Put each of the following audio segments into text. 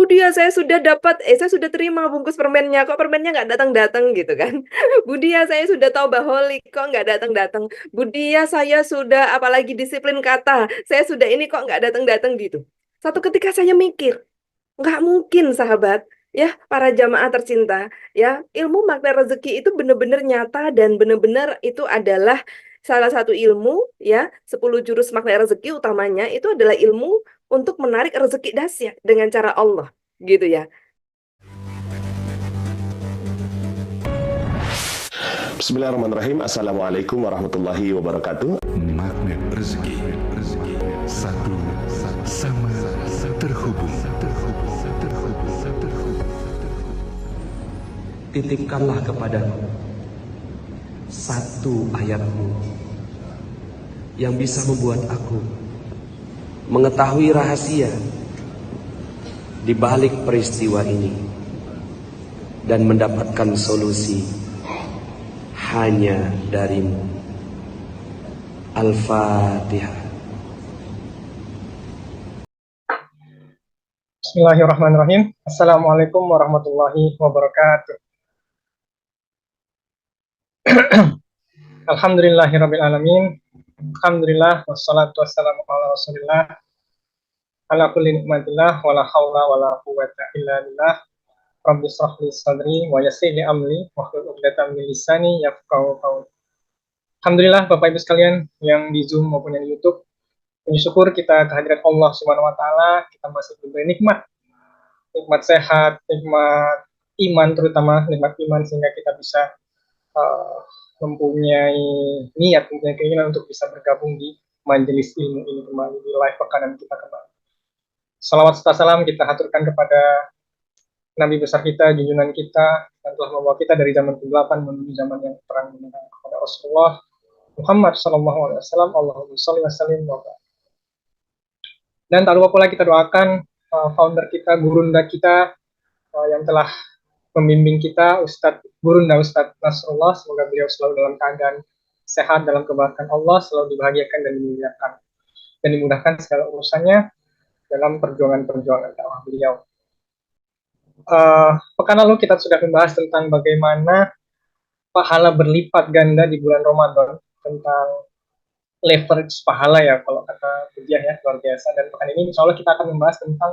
Dia saya sudah terima bungkus permennya, kok permennya nggak datang-datang gitu kan. Dia saya sudah tahu baholi, kok nggak datang-datang. Dia saya sudah apalagi disiplin kata, saya sudah ini kok nggak datang-datang gitu. Satu ketika saya mikir, nggak mungkin sahabat, ya para jamaah tercinta, ya ilmu makna rezeki itu benar-benar nyata dan benar-benar itu adalah salah satu ilmu, ya 10 jurus makna rezeki utamanya itu adalah ilmu untuk menarik rezeki dahsyat dengan cara Allah, gitu ya. Bismillahirrahmanirrahim. Assalamualaikum warahmatullahi wabarakatuh. Magnet rezeki, satu sama terhubung. Titipkanlah kepadaku satu ayatmu yang bisa membuat aku mengetahui rahasia di balik peristiwa ini dan mendapatkan solusi hanya darimu. Al-Fatihah. Bismillahirrahmanirrahim. Assalamualaikum warahmatullahi wabarakatuh. Alhamdulillahirabbil alamin. Alhamdulillah wassalatu wassalamu ala Rasulillah. Ala kulli nikmatillah wala haula wala quwwata illa billah. Rabbi shrah li sadri wa yassir li amri wahlul 'uqdatam min lisani yafqahu qawli. Alhamdulillah Bapak Ibu sekalian yang di Zoom maupun yang di YouTube. Puji syukur kita kehadirat Allah Subhanahu wa taala, kita masih diberi nikmat sehat, nikmat iman, terutama nikmat iman sehingga kita bisa mempunyai niat, mempunyai keinginan untuk bisa bergabung di majelis ilmu ini kembali, di live pekanan kita kembali. Salawat serta salam kita haturkan kepada Nabi besar kita, junjungan kita, yang telah membawa kita dari zaman ke-8 menuju zaman yang terang benderang, kepada Rasulullah Muhammad SAW. Allahumma sholli wa sallim wa barik. Dan tak lupa pula kita doakan founder kita, gurunda kita yang telah membimbing kita, Gurunda Ustadz Nasrullah. Semoga beliau selalu dalam keadaan sehat, dalam keberkahan Allah, selalu dibahagiakan dan dimuliakan dan dimudahkan segala urusannya dalam perjuangan-perjuangan dakwah beliau. Pekan lalu kita sudah membahas tentang bagaimana pahala berlipat ganda di bulan Ramadan, tentang leverage pahala ya kalau kata Budiah ya, luar biasa. Dan pekan ini insya Allah kita akan membahas tentang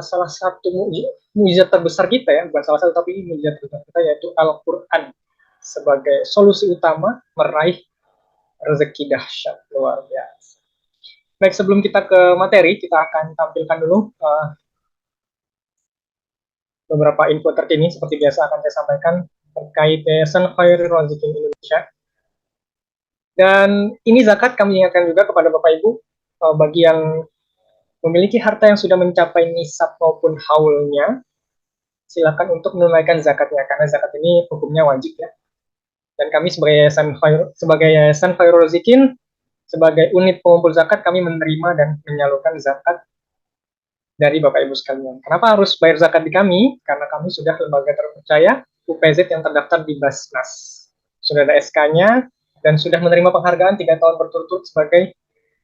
salah satu mukjizat terbesar kita ya, bukan salah satu tapi ini mukjizat terbesar kita, yaitu Al-Quran sebagai solusi utama meraih rezeki dahsyat, luar biasa. Baik, sebelum kita ke materi, kita akan tampilkan dulu beberapa info terkini. Seperti biasa akan saya sampaikan terkait Yayasan Khairul Razikin Indonesia. Dan ini zakat kami ingatkan juga kepada Bapak Ibu, bagi yang memiliki harta yang sudah mencapai nisab maupun haulnya, silakan untuk menunaikan zakatnya, karena zakat ini hukumnya wajib ya. Dan kami sebagai Yayasan Khairul Razikin, sebagai unit pengumpul zakat, kami menerima dan menyalurkan zakat dari Bapak Ibu sekalian. Kenapa harus bayar zakat di kami? Karena kami sudah lembaga terpercaya UPZ yang terdaftar di Basnas. Sudah ada SK-nya dan sudah menerima penghargaan 3 tahun berturut-turut sebagai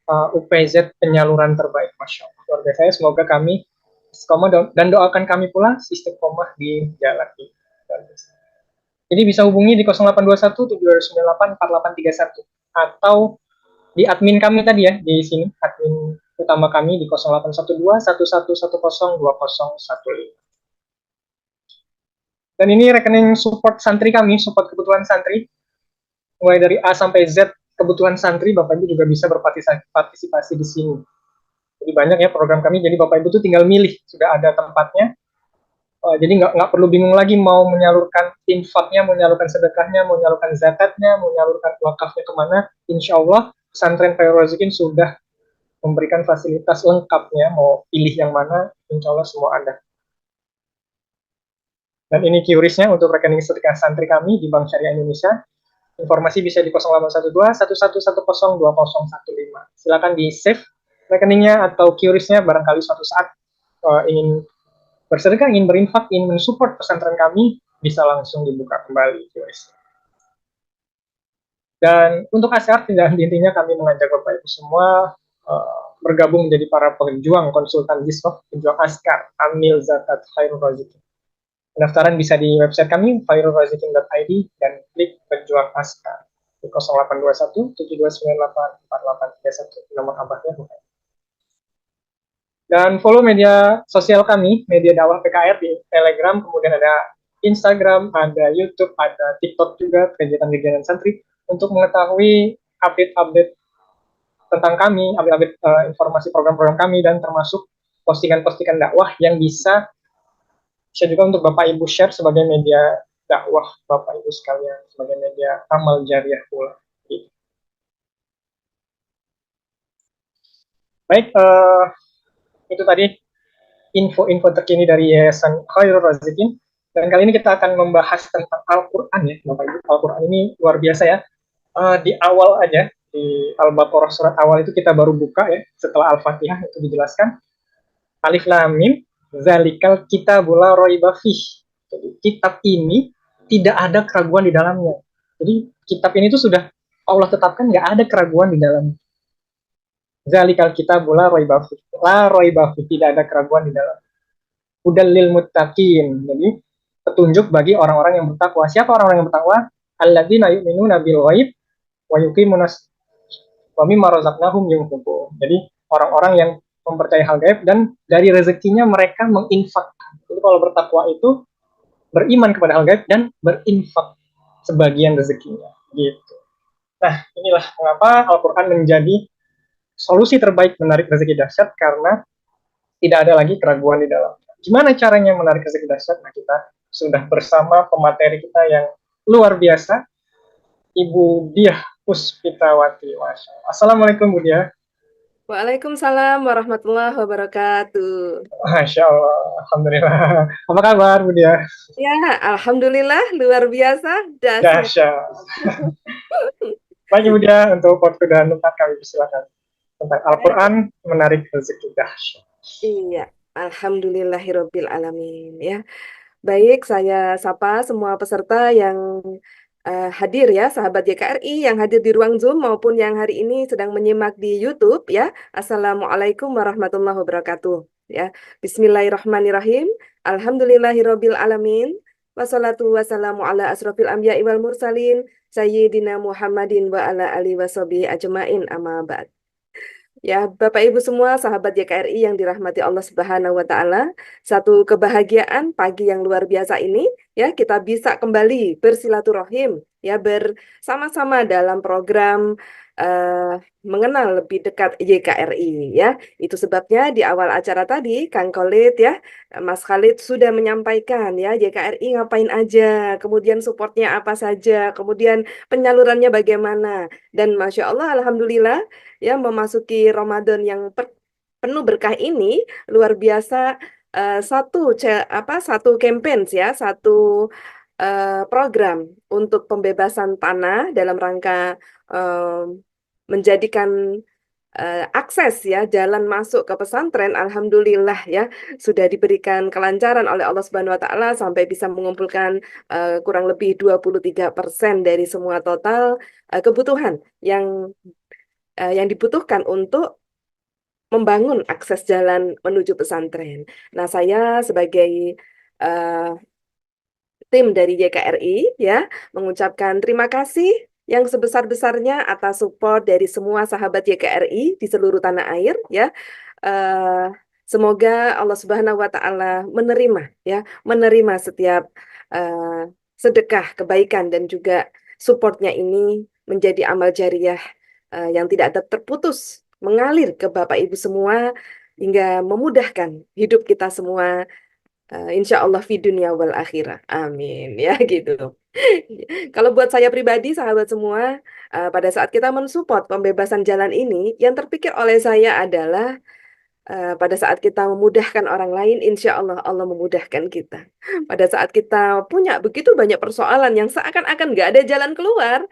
UPZ penyaluran terbaik. Masya Allah, luar biasa. Semoga kami istiqomah dan doakan kami pula istiqomah di jalan ini. Jadi bisa hubungi di 0821 798 4831 atau di admin kami tadi ya, di sini admin utama kami di 0812 1110 2015. Dan ini rekening support santri kami, support kebutuhan santri mulai dari A sampai Z kebutuhan santri. Bapak Ibu juga bisa berpartisipasi di sini. Jadi banyak ya program kami, jadi Bapak Ibu tuh tinggal milih, sudah ada tempatnya. Jadi nggak perlu bingung lagi mau menyalurkan infaknya, mau menyalurkan sedekahnya, mau menyalurkan zakatnya, mau menyalurkan wakafnya kemana. Insya Allah pesantren Khairul Razikin sudah memberikan fasilitas lengkapnya, mau pilih yang mana, insya Allah semua ada. Dan ini QRIS-nya untuk rekening sedekah santri kami di Bank Syariah Indonesia. Informasi bisa di 0812 1110 2015. Silakan di save rekeningnya atau QRIS-nya, barangkali suatu saat ingin bersedekah, ingin berinfak, ingin mensupport pesantren kami, bisa langsung dibuka kembali QRIS. Dan untuk asyar, tidak intinya kami mengajak Bapak Ibu semua bergabung menjadi para pejuang konsultan Giswaf, pejuang askar, amil zakat khairul razikin. Pendaftaran bisa di website kami khairulrazikin.id dan klik pejuang askar di 0821 7298 4831 nomor abahnya bukan. Dan follow media sosial kami, media dakwah PKR di Telegram, kemudian ada Instagram, ada YouTube, ada TikTok juga, kegiatan-kegiatan santri, untuk mengetahui update-update tentang kami, update-update informasi program-program kami, dan termasuk postingan-postingan dakwah yang bisa juga untuk Bapak Ibu share sebagai media dakwah Bapak Ibu sekalian, sebagai media amal jariah pula. Baik, itu tadi info-info terkini dari Yayasan Khairul Razikin. Dan kali ini kita akan membahas tentang Al-Quran ya, Bapak Ibu. Al-Quran ini luar biasa ya. Di awal aja, di Al-Baqarah surat awal itu kita baru buka ya, setelah Al-Fatihah itu dijelaskan. Alif Lam Mim, zalikal kitabul la raiba fih. Jadi kitab ini tidak ada keraguan di dalamnya. Jadi kitab ini tuh sudah Allah tetapkan nggak ada keraguan di dalamnya. Zalikal kitabul la raiba fih. La raiba fih, tidak ada keraguan di dalam. Hudal lil muttaqin. Jadi petunjuk bagi orang-orang yang bertakwa. Siapa orang-orang yang bertakwa? Alladzina yu'minuna bil ghaib wa yuqimunas wa mimma razaqnahum yunfiqun. Jadi orang-orang yang mempercayai hal gaib dan dari rezekinya mereka menginfakkan. Jadi kalau bertakwa itu beriman kepada hal gaib dan berinfak sebagian rezekinya. Gitu. Nah, inilah mengapa Al-Quran menjadi solusi terbaik menarik rezeki dahsyat, karena tidak ada lagi keraguan di dalam. Gimana caranya menarik rezeki dahsyat? Nah, kita sudah bersama pemateri kita yang luar biasa, Ibu Diah Puspitawati. Masya Allah. Assalamualaikum Bu Diah. Waalaikumsalam warahmatullahi wabarakatuh. Masya Allah, Alhamdulillah. Apa kabar Bu Diah? Ya, alhamdulillah luar biasa, dahsyat. Dahsyat. Baik Bu Diah, untuk waktu dan tempat kami persilakan tentang Al-Quran menarik rezeki dahsyat. Iya, alhamdulillahirabbil alamin ya. Baik, saya sapa semua peserta yang hadir ya, sahabat YKRI yang hadir di ruang Zoom maupun yang hari ini sedang menyimak di YouTube ya. Assalamualaikum warahmatullahi wabarakatuh ya. Bismillahirrahmanirrahim. Alhamdulillahirabbil alamin. Wassalatu wassalamu ala asrofil anbiya'i wal mursalin sayyidina Muhammadin wa ala alihi washabihi ajmain amma ba'd. Ya, Bapak Ibu semua, sahabat YKRI yang dirahmati Allah Subhanahu wa taala, satu kebahagiaan pagi yang luar biasa ini ya, kita bisa kembali bersilaturahim ya, bersama-sama dalam program mengenal lebih dekat YKRI ya. Itu sebabnya di awal acara tadi Kang Khalid ya, Mas Khalid sudah menyampaikan ya, YKRI ngapain aja, kemudian supportnya apa saja, kemudian penyalurannya bagaimana. Dan Masya Allah, Alhamdulillah ya, memasuki Ramadan yang penuh berkah ini luar biasa. Satu campaign ya, satu program untuk pembebasan tanah dalam rangka menjadikan akses ya, jalan masuk ke pesantren. Alhamdulillah ya, sudah diberikan kelancaran oleh Allah Subhanahu wa taala sampai bisa mengumpulkan kurang lebih 23% dari semua total kebutuhan yang dibutuhkan untuk membangun akses jalan menuju pesantren. Nah, saya sebagai tim dari YKRI ya mengucapkan terima kasih yang sebesar-besarnya atas support dari semua sahabat YKRI di seluruh tanah air ya. Semoga Allah Subhanahu wa taala menerima setiap sedekah kebaikan dan juga supportnya ini menjadi amal jariah yang tidak terputus mengalir ke Bapak Ibu semua hingga memudahkan hidup kita semua, insya Allah fi dunia wal akhirah, amin ya gitu. Kalau buat saya pribadi, sahabat semua, pada saat kita mensupport pembebasan jalan ini, yang terpikir oleh saya adalah pada saat kita memudahkan orang lain, insya Allah Allah memudahkan kita. Pada saat kita punya begitu banyak persoalan yang seakan-akan nggak ada jalan keluar,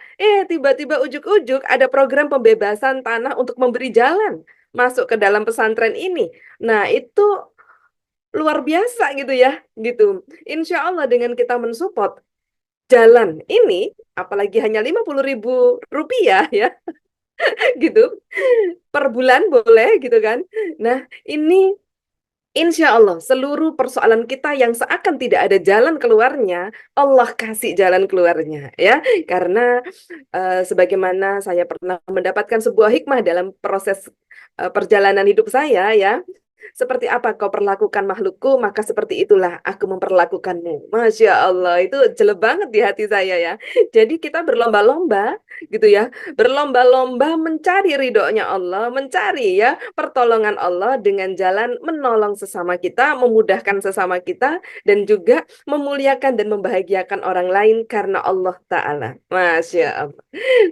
tiba-tiba ujuk-ujuk ada program pembebasan tanah untuk memberi jalan masuk ke dalam pesantren ini. Nah, itu luar biasa gitu ya, gitu. Insya Allah dengan kita mensupport jalan ini, apalagi hanya 50.000 rupiah ya, gitu. Per bulan boleh gitu kan. Nah, ini insya Allah seluruh persoalan kita yang seakan tidak ada jalan keluarnya, Allah kasih jalan keluarnya ya. Karena sebagaimana saya pernah mendapatkan sebuah hikmah dalam proses perjalanan hidup saya ya. Seperti apa kau perlakukan makhlukku, maka seperti itulah aku memperlakukanmu. Masya Allah, itu jelek banget di hati saya ya. Jadi kita berlomba-lomba gitu ya. Berlomba-lomba mencari ridhonya Allah, mencari ya pertolongan Allah dengan jalan menolong sesama kita, memudahkan sesama kita, dan juga memuliakan dan membahagiakan orang lain karena Allah Ta'ala. Masya Allah.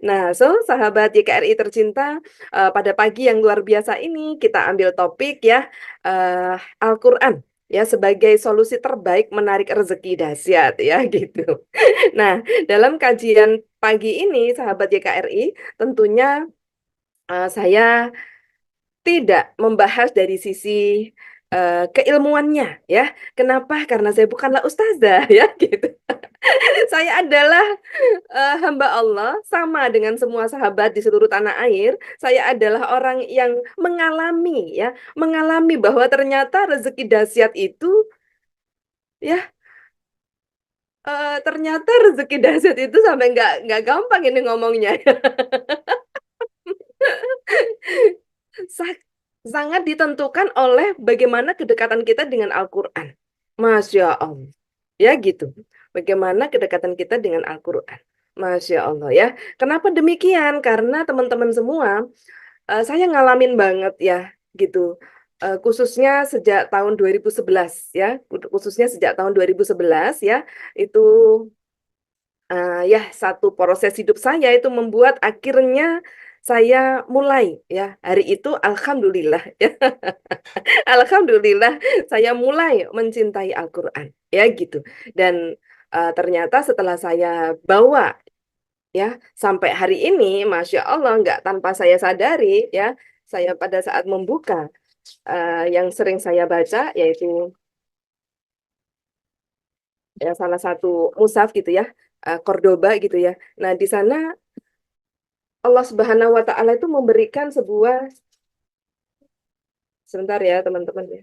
Nah, sahabat YKRI tercinta, pada pagi yang luar biasa ini kita ambil topik ya, Al-Quran ya sebagai solusi terbaik menarik rezeki dahsyat ya gitu. Nah, dalam kajian pagi ini, sahabat YKRI, tentunya saya tidak membahas dari sisi keilmuannya ya. Kenapa? Karena saya bukanlah ustazah ya gitu. Saya adalah hamba Allah sama dengan semua sahabat di seluruh tanah air. Saya adalah orang yang mengalami ya, mengalami bahwa ternyata rezeki dahsyat itu ya ternyata rezeki dahsyat itu sampai nggak gampang ini ngomongnya. Sa- Sangat ditentukan oleh bagaimana kedekatan kita dengan Al-Quran. Masya Allah. Ya gitu. Bagaimana kedekatan kita dengan Al-Quran. Masya Allah ya. Kenapa demikian? Karena teman-teman semua, saya ngalamin banget ya gitu. Khususnya sejak tahun 2011 ya. Khususnya sejak tahun 2011 ya. Itu ya satu proses hidup saya itu membuat akhirnya saya mulai ya hari itu alhamdulillah ya alhamdulillah saya mulai mencintai Al-Qur'an ya gitu dan ternyata setelah saya bawa ya sampai hari ini Masya Allah nggak tanpa saya sadari ya saya pada saat membuka yang sering saya baca yaitu ya salah satu mushaf gitu ya Cordoba gitu ya. Nah, di sana Allah Subhanahu wa taala itu memberikan sebuah sebentar ya, teman-teman ya.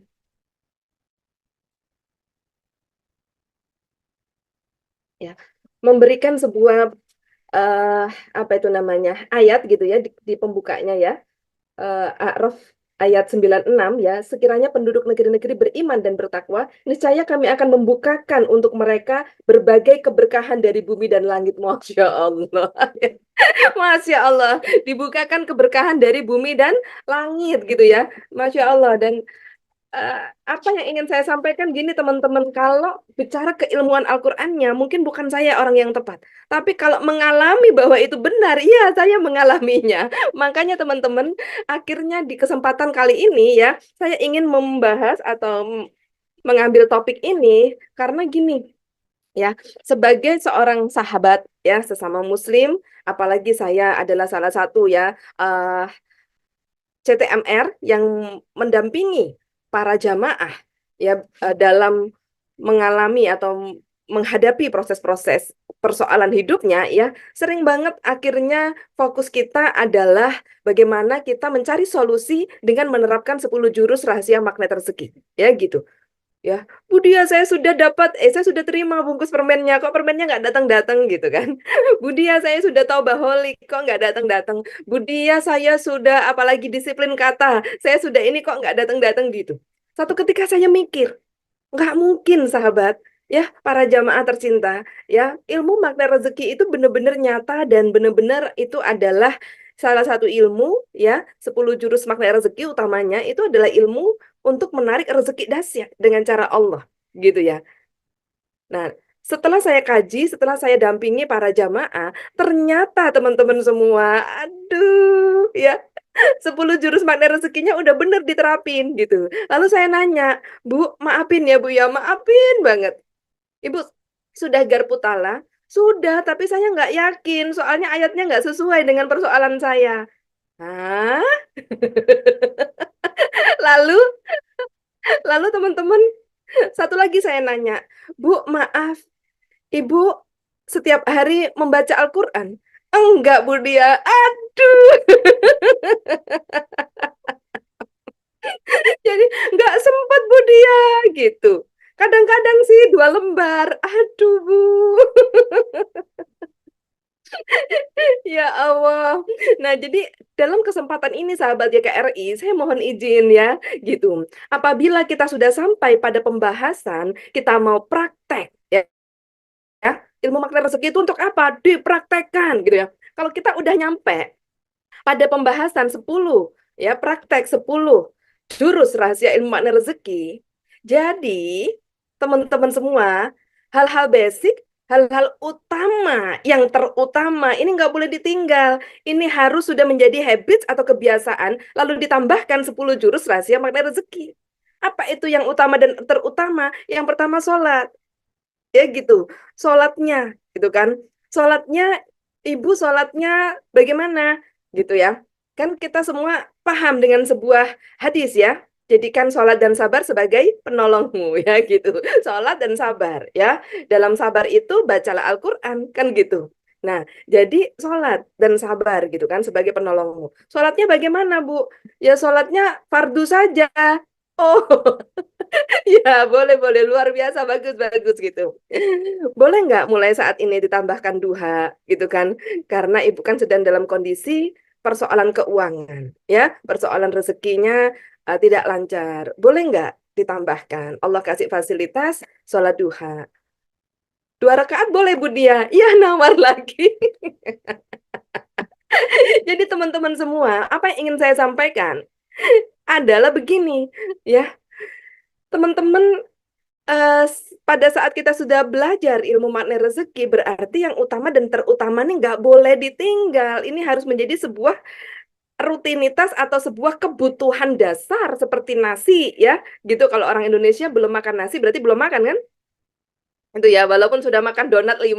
Ya, memberikan sebuah eh apa itu namanya? Ayat gitu ya di pembukanya ya. A'raf ayat 96 ya, sekiranya penduduk negeri-negeri beriman dan bertakwa, niscaya kami akan membukakan untuk mereka berbagai keberkahan dari bumi dan langit. Masya Allah. Masya Allah, dibukakan keberkahan dari bumi dan langit gitu ya. Masya Allah. Dan apa yang ingin saya sampaikan gini teman-teman, kalau bicara keilmuan Al-Qur'annya mungkin bukan saya orang yang tepat. Tapi kalau mengalami bahwa itu benar, iya saya mengalaminya. Makanya teman-teman, akhirnya di kesempatan kali ini ya, saya ingin membahas atau mengambil topik ini karena gini, ya, sebagai seorang sahabat ya, sesama muslim, apalagi saya adalah salah satu ya CTMR yang mendampingi para jamaah ya dalam mengalami atau menghadapi proses-proses persoalan hidupnya ya sering banget akhirnya fokus kita adalah bagaimana kita mencari solusi dengan menerapkan 10 jurus rahasia magnet rezeki ya gitu ya. Budia saya sudah dapat saya sudah terima bungkus permennya, kok permennya nggak datang-datang gitu kan. Budia saya sudah tahu baholi, kok nggak datang-datang. Budia saya sudah apalagi disiplin kata, saya sudah ini kok nggak datang-datang gitu. Satu ketika saya mikir, nggak mungkin sahabat, ya para jamaah tercinta, ya ilmu makna rezeki itu benar-benar nyata dan benar-benar itu adalah salah satu ilmu, ya 10 jurus makna rezeki utamanya itu adalah ilmu untuk menarik rezeki dahsyat dengan cara Allah, gitu ya. Nah, setelah saya kaji, setelah saya dampingi para jamaah, ternyata teman-teman semua, aduh, ya 10 jurus makna rezekinya udah bener diterapin gitu. Lalu saya nanya, Bu, maafin ya Bu ya, maafin banget. Ibu sudah garpu tala? Sudah, tapi saya nggak yakin, soalnya ayatnya nggak sesuai dengan persoalan saya. Hah? Lalu, lalu teman-teman, satu lagi saya nanya, Bu, maaf, Ibu setiap hari membaca Al-Quran. Enggak, Bu Dia. Aduh. Jadi nggak sempat Bu Dia gitu. Kadang-kadang sih 2 lembar. Aduh, Bu. Ya Allah. Nah, jadi dalam kesempatan ini sahabat YKRI, saya mohon izin ya, gitu. Apabila kita sudah sampai pada pembahasan, kita mau praktek, ya, ilmu makna rezeki itu untuk apa? Dipraktekkan, gitu ya. Kalau kita udah nyampe pada pembahasan 10, ya, praktek 10 jurus rahasia ilmu makna rezeki. Jadi, teman-teman semua, hal-hal basic, hal-hal utama, yang terutama, ini nggak boleh ditinggal. Ini harus sudah menjadi habits atau kebiasaan, lalu ditambahkan 10 jurus rahasia makna rezeki. Apa itu yang utama dan terutama? Yang pertama sholat. Ya gitu, sholatnya, gitu kan. Sholatnya, ibu sholatnya bagaimana? Gitu ya. Kan kita semua paham dengan sebuah hadis ya. Jadikan sholat dan sabar sebagai penolongmu ya gitu. Sholat dan sabar ya. Dalam sabar itu bacalah Al-Quran kan gitu. Nah, jadi sholat dan sabar gitu kan sebagai penolongmu. Sholatnya bagaimana, Bu? Ya sholatnya fardu saja. Oh, ya, boleh, boleh. Luar biasa, bagus, bagus gitu. Boleh nggak mulai saat ini ditambahkan duha, gitu kan? Karena ibu kan sedang dalam kondisi persoalan keuangan, ya, persoalan rezekinya tidak lancar. Boleh nggak ditambahkan? Allah kasih fasilitas sholat duha. 2 rakaat boleh, Bu Dia. Iya, nawar lagi. Jadi teman-teman semua, apa yang ingin saya sampaikan adalah begini, ya, teman-teman. Pada saat kita sudah belajar ilmu makna rezeki, berarti yang utama dan terutama nih nggak boleh ditinggal. Ini harus menjadi sebuah rutinitas atau sebuah kebutuhan dasar seperti nasi ya. Gitu kalau orang Indonesia belum makan nasi berarti belum makan kan? Itu ya, walaupun sudah makan donat 5,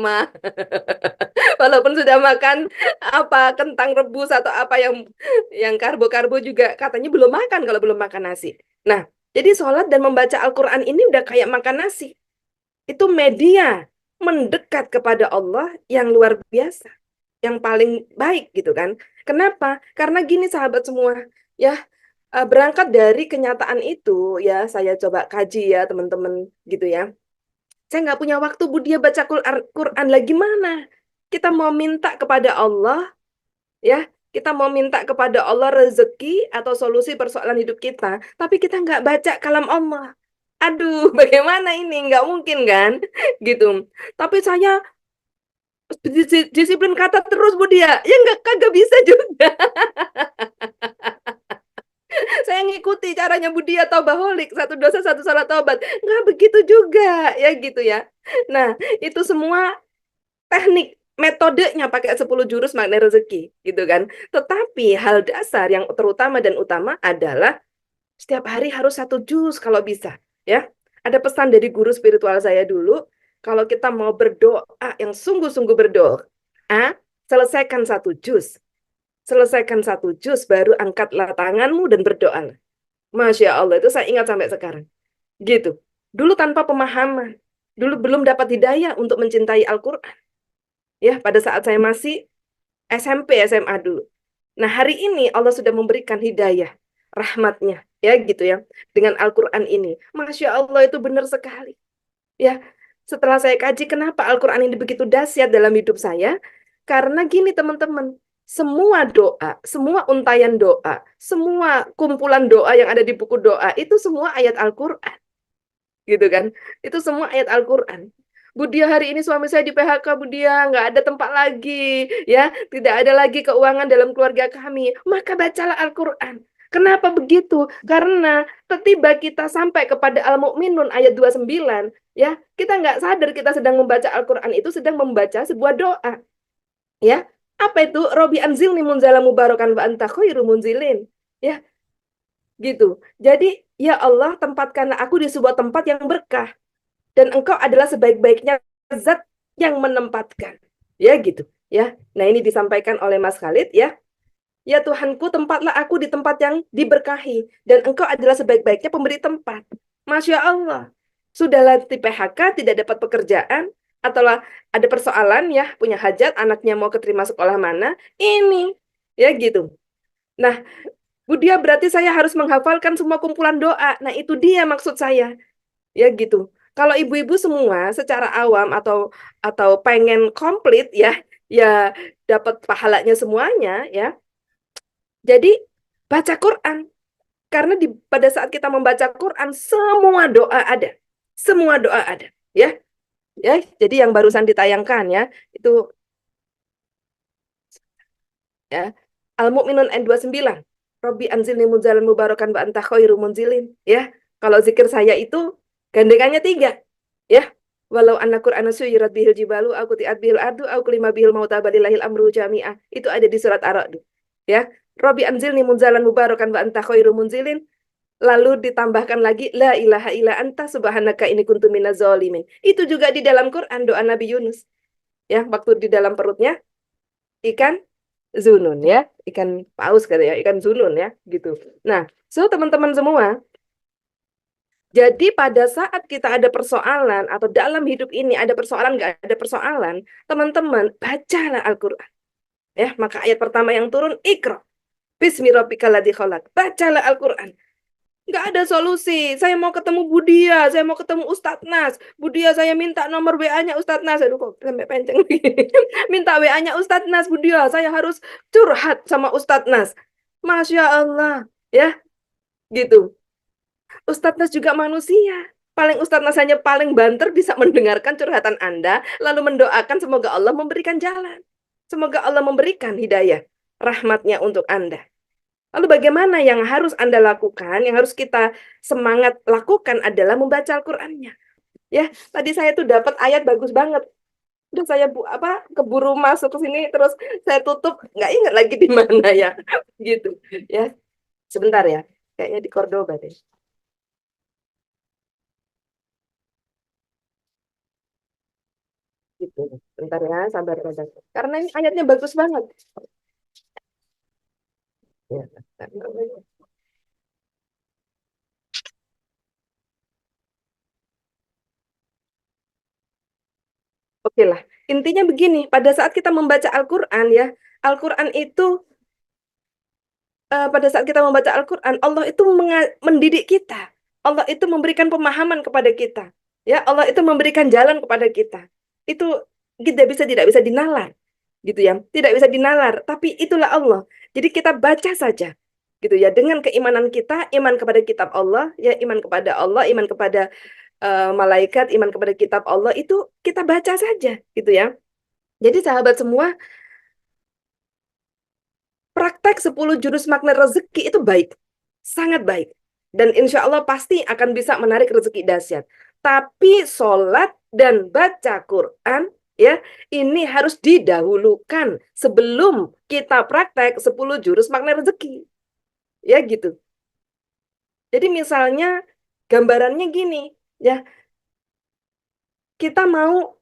walaupun sudah makan apa kentang rebus atau apa yang karbo-karbo juga katanya belum makan kalau belum makan nasi. Nah, jadi sholat dan membaca Al-Quran ini udah kayak makan nasi. Itu media mendekat kepada Allah yang luar biasa, yang paling baik gitu kan. Kenapa? Karena gini sahabat semua, ya, berangkat dari kenyataan itu ya saya coba kaji ya teman-teman gitu ya. Saya nggak punya waktu Bu Dia baca Quran lagi mana? Kita mau minta kepada Allah ya, kita mau minta kepada Allah rezeki atau solusi persoalan hidup kita, tapi kita nggak baca kalam Allah. Aduh, bagaimana ini? Nggak mungkin kan? Gitu. Tapi saya disiplin kata terus Bu Dia. Ya nggak, kagak bisa juga. Saya ngikuti caranya Bu Dia Taubaholik. 1 dosa, 1 salat taubat. Nggak begitu juga. Ya gitu ya. Nah, itu semua teknik. Metodenya pakai 10 jurus makna rezeki. Gitu kan. Tetapi hal dasar yang terutama dan utama adalah setiap hari harus 1 juz kalau bisa. Ya, ada pesan dari guru spiritual saya dulu, kalau kita mau berdoa yang sungguh-sungguh berdoa, selesaikan 1 juz. Selesaikan 1 juz, baru angkatlah tanganmu dan berdoa. Masya Allah, itu saya ingat sampai sekarang. Gitu. Dulu tanpa pemahaman. Dulu belum dapat hidayah untuk mencintai Al-Quran. Ya, pada saat saya masih SMP, SMA dulu. Nah, hari ini Allah sudah memberikan hidayah, rahmatnya, ya gitu ya, dengan Al-Quran ini. Masya Allah, itu benar sekali. Ya, setelah saya kaji kenapa Al-Quran ini begitu dahsyat dalam hidup saya, karena gini teman-teman, semua doa, semua untayan doa, semua kumpulan doa yang ada di buku doa, itu semua ayat Al-Quran. Gitu kan. Itu semua ayat Al-Quran. Bu Dia, hari ini suami saya di PHK, Bu Dia, nggak ada tempat lagi, ya, tidak ada lagi keuangan dalam keluarga kami. Maka bacalah Al-Quran. Kenapa begitu? Karena tiba kita sampai kepada Al-Mu'minun ayat 29, ya, kita nggak sadar kita sedang membaca Al-Quran itu sedang membaca sebuah doa. Ya, apa itu? Robi anzilni munzala mubarakan wa anta khairu munzilin. Ya, gitu. Jadi, ya Allah, tempatkanlah aku di sebuah tempat yang berkah. Dan engkau adalah sebaik-baiknya zat yang menempatkan. Ya gitu. Ya. Nah, ini disampaikan oleh Mas Khalid ya. Ya Tuhanku, tempatlah aku di tempat yang diberkahi. Dan engkau adalah sebaik-baiknya pemberi tempat. Masya Allah. Sudahlah di PHK, tidak dapat pekerjaan. atau ada persoalan ya, punya hajat, anaknya mau keterima sekolah mana, ini ya gitu. Nah, Bu Dia berarti saya harus menghafalkan semua kumpulan doa. Nah, itu dia maksud saya. Ya gitu. Kalau ibu-ibu semua secara awam atau pengen komplit ya, ya dapat pahalanya semuanya ya. Jadi baca Quran. Karena pada saat kita membaca Quran semua doa ada. Semua doa ada, ya. Ya, jadi yang barusan ditayangkan ya, itu ya. Al-Mu'minun ayat 29. Robbi anzilni munzalan mubarakan wa anta khairu munzilin. Ya, kalau zikir saya itu gandengannya 3. Ya, walau anna Qur'ana suyirat bihil jibalu aku ti'at bihil ardu aku lima bihil mauta balillahil amru jami'ah. Itu ada di surat Ar-Ra'd. Ya, Robbi anzilni munzalan mubarakan wa anta khairu munzilin. Lalu ditambahkan lagi la ilaha illa anta subhanaka inni kuntu minaz zalimin. Itu juga di dalam Quran doa Nabi Yunus. Ya, waktu di dalam perutnya ikan zunun ya, ikan paus katanya, ikan zunun ya, gitu. Nah, so teman-teman semua, jadi pada saat kita ada persoalan atau dalam hidup ini ada persoalan nggak ada persoalan, teman-teman bacalah Al-Qur'an. Ya, maka ayat pertama yang turun Iqra bismi rabbikal ladzi khalaq. Bacalah Al-Qur'an. Nggak ada solusi. Saya mau ketemu Budia, saya mau ketemu Ustadz Nas. Budia, saya minta nomor WA-nya Ustadz Nas. Aduh, kok sampai penceng begini. Minta WA-nya Ustadz Nas, Budia. Saya harus curhat sama Ustadz Nas. Masya Allah. Ya, gitu. Ustadz Nas juga manusia. Paling Ustadz Nas hanya paling banter bisa mendengarkan curhatan Anda, lalu mendoakan semoga Allah memberikan jalan. Semoga Allah memberikan hidayah, rahmatnya untuk Anda. Lalu bagaimana yang harus Anda lakukan, yang harus kita semangat lakukan adalah membaca Al-Qur'annya. Ya, tadi saya tuh dapat ayat bagus banget. Udah saya keburu masuk ke sini terus saya tutup, nggak ingat lagi di mana ya. Gitu. Ya. Sebentar ya. Kayaknya di Cordoba deh. Gitu. Bentar ya, sabar sabar. Karena ini ayatnya bagus banget. Ya. Oke lah, intinya begini, pada saat kita membaca Al-Quran ya, Al-Quran itu, pada saat kita membaca Al-Quran, Allah itu mendidik kita. Allah itu memberikan pemahaman kepada kita. Ya, Allah itu memberikan jalan kepada kita. Itu tidak bisa dinalar. Gitu ya, tidak bisa dinalar, tapi itulah Allah. Jadi kita baca saja. Gitu ya, dengan keimanan kita, iman kepada kitab Allah, ya iman kepada Allah, iman kepada malaikat, iman kepada kitab Allah itu kita baca saja gitu ya. Jadi sahabat semua, praktek 10 jurus magnet rezeki itu baik. Sangat baik. Dan insya Allah pasti akan bisa menarik rezeki dahsyat. Tapi sholat dan baca Quran ya, ini harus didahulukan sebelum kita praktek 10 jurus magnet rezeki. Ya gitu. Jadi misalnya gambarannya gini, ya. Kita mau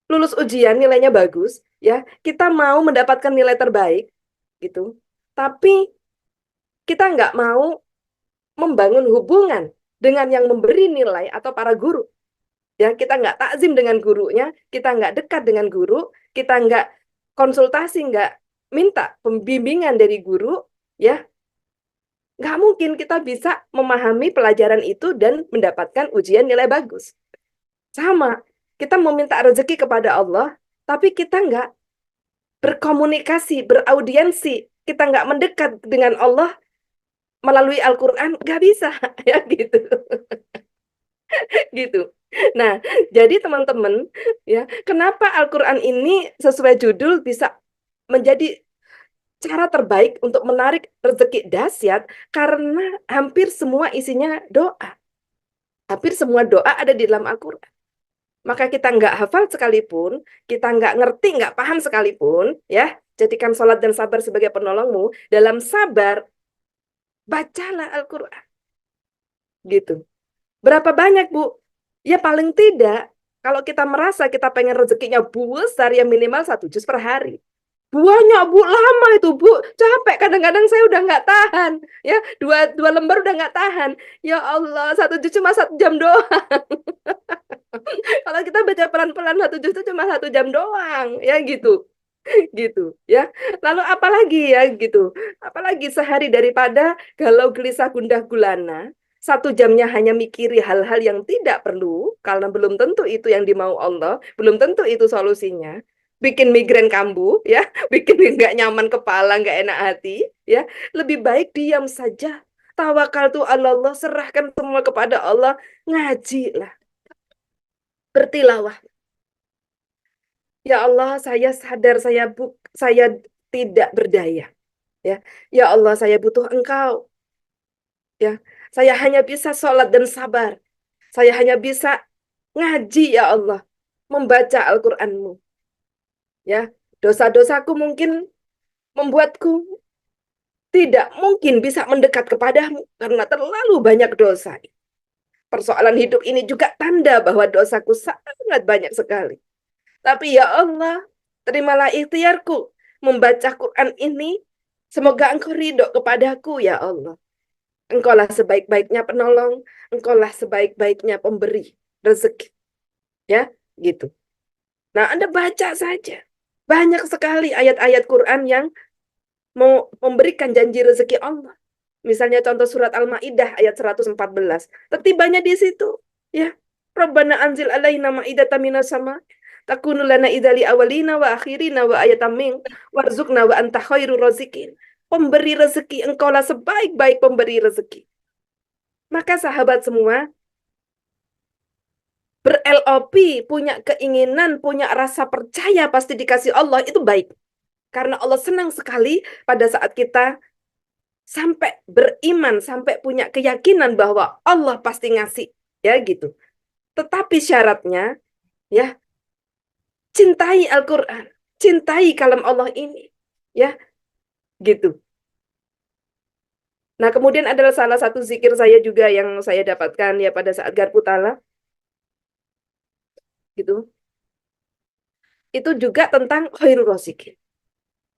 lulus ujian nilainya bagus, ya. Kita mau mendapatkan nilai terbaik gitu. Tapi kita nggak mau membangun hubungan dengan yang memberi nilai atau para guru. Ya, kita nggak takzim dengan gurunya, kita nggak dekat dengan guru, kita nggak konsultasi, nggak minta pembimbingan dari guru, ya, nggak mungkin kita bisa memahami pelajaran itu dan mendapatkan ujian nilai bagus. Sama, kita meminta rezeki kepada Allah, tapi kita nggak berkomunikasi, beraudiensi, kita nggak mendekat dengan Allah melalui Al-Quran, nggak bisa, ya gitu. Gitu. Nah, jadi teman-teman, ya, kenapa Al-Quran ini sesuai judul bisa menjadi cara terbaik untuk menarik rezeki dahsyat? Karena hampir semua isinya doa. Hampir semua doa ada di dalam Al-Quran. Maka kita nggak hafal sekalipun, kita nggak ngerti, nggak paham sekalipun, ya, jadikan sholat dan sabar sebagai penolongmu. Dalam sabar, bacalah Al-Quran. Gitu. Berapa banyak, Bu? Ya paling tidak, kalau kita merasa kita pengen rezekinya besar, ya minimal 1 juz per hari. Banyak, Bu, lama itu, Bu. Capek, kadang-kadang saya udah nggak tahan. Ya, dua lembar udah nggak tahan. Ya Allah, 1 juz cuma 1 jam doang. Kalau kita kita baca pelan-pelan satu juz itu cuma 1 jam doang, ya gitu. Gitu, ya. Lalu apalagi ya gitu. Apalagi sehari daripada galau gelisah gundah gulana, 1 jamnya hanya mikiri hal-hal yang tidak perlu, karena belum tentu itu yang dimau Allah, belum tentu itu solusinya. Bikin migrain kambuh, ya, bikin nggak nyaman kepala, nggak enak hati, ya. Lebih baik diam saja. Tawakal tuh Allah, serahkan semua kepada Allah, ngaji lah, bertilawah. Ya Allah, saya sadar saya tidak berdaya. Ya, ya Allah, saya butuh Engkau. Ya, saya hanya bisa sholat dan sabar. Saya hanya bisa ngaji ya Allah, membaca Al-Qur'an-Mu. Ya, dosa-dosaku mungkin membuatku tidak mungkin bisa mendekat kepadamu karena terlalu banyak dosa. Persoalan hidup ini juga tanda bahwa dosaku sangat banyak sekali. Tapi ya Allah, terimalah ikhtiarku membaca Quran ini. Semoga Engkau ridho kepadaku ya Allah. Engkaulah sebaik-baiknya penolong, Engkaulah sebaik-baiknya pemberi rezeki. Ya, gitu. Nah, Anda baca saja. Banyak sekali ayat-ayat Quran yang mau memberikan janji rezeki Allah. Misalnya contoh surat Al-Maidah ayat 114. Tertibanya di situ, ya. Rabbana anzil alaina ma'idatan minas sama. Takunu lana idzali awalina wa akhirina wa ayatam min warzuqna wa anta khairur razikin. Pemberi rezeki, engkaulah sebaik-baik pemberi rezeki. Maka sahabat semua, ber-LOP, punya keinginan, punya rasa percaya pasti dikasih Allah, itu baik. Karena Allah senang sekali pada saat kita sampai beriman, sampai punya keyakinan bahwa Allah pasti ngasih. Ya gitu. Tetapi syaratnya, ya, cintai Al-Quran. Cintai kalam Allah ini. Ya, gitu. Nah, kemudian adalah salah satu zikir saya juga yang saya dapatkan ya pada saat Garpu Tala. Gitu. Itu juga tentang khairul rasikin.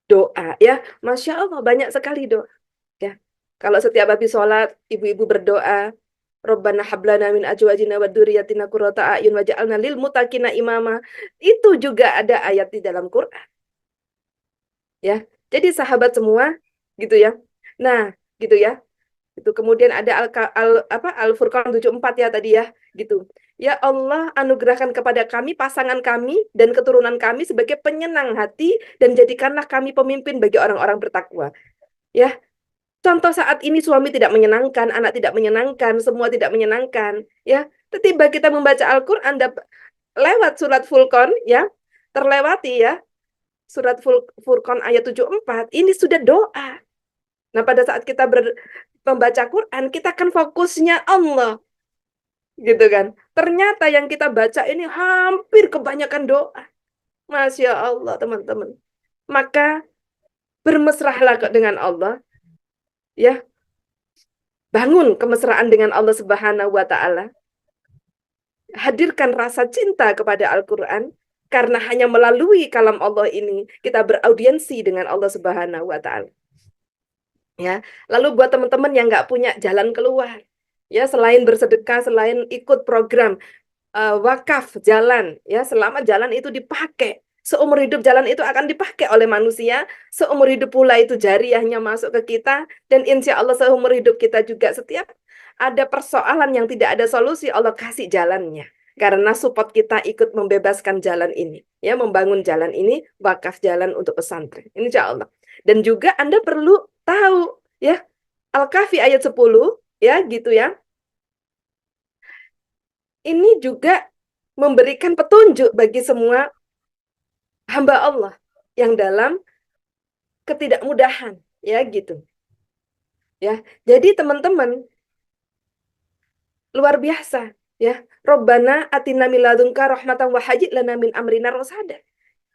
Doa ya. Masya Allah banyak sekali doa. Ya. Kalau setiap habis sholat, ibu-ibu berdoa, Rabbana hablana min azwajina wa dzurriyyatina qurrata a'yun waj'alna lil muttaqina imama. Itu juga ada ayat di dalam Quran. Ya. Jadi sahabat semua gitu ya. Nah, gitu ya. Itu kemudian ada Al-Furqan 74 ya tadi ya, gitu. Ya Allah, anugerahkan kepada kami pasangan kami dan keturunan kami sebagai penyenang hati dan jadikanlah kami pemimpin bagi orang-orang bertakwa. Ya. Contoh saat ini suami tidak menyenangkan, anak tidak menyenangkan, semua tidak menyenangkan, ya. Tiba kita membaca Al-Qur'an lewat surat Furqan ya, terlewati ya. Surat Furqan ayat 74 ini sudah doa. Nah, pada saat kita membaca Quran, kita kan fokusnya Allah. Gitu kan. Ternyata yang kita baca ini hampir kebanyakan doa. Masya Allah, teman-teman. Maka bermesrahlah dengan Allah. Ya, bangun kemesraan dengan Allah Subhanahu wa taala. Hadirkan rasa cinta kepada Al-Qur'an karena hanya melalui kalam Allah ini kita beraudiensi dengan Allah Subhanahu wa taala. Ya, lalu buat teman-teman yang nggak punya jalan keluar, ya selain bersedekah, selain ikut program wakaf jalan, ya selama jalan itu dipakai. Seumur hidup jalan itu akan dipakai oleh manusia, seumur hidup pula itu jariahnya masuk ke kita, dan insya Allah seumur hidup kita juga setiap ada persoalan yang tidak ada solusi, Allah kasih jalannya. Karena support kita ikut membebaskan jalan ini, ya membangun jalan ini, wakaf jalan untuk pesantren, insya Allah. Dan juga Anda perlu tahu, ya Al-Kahfi ayat 10, ya gitu ya. Ini juga memberikan petunjuk bagi semua hamba Allah yang dalam ketidakmudahan, ya gitu. Ya. Jadi teman-teman luar biasa, ya. Rabbana atina min ladunka rahmatan wa hajji lana min amrina rasada.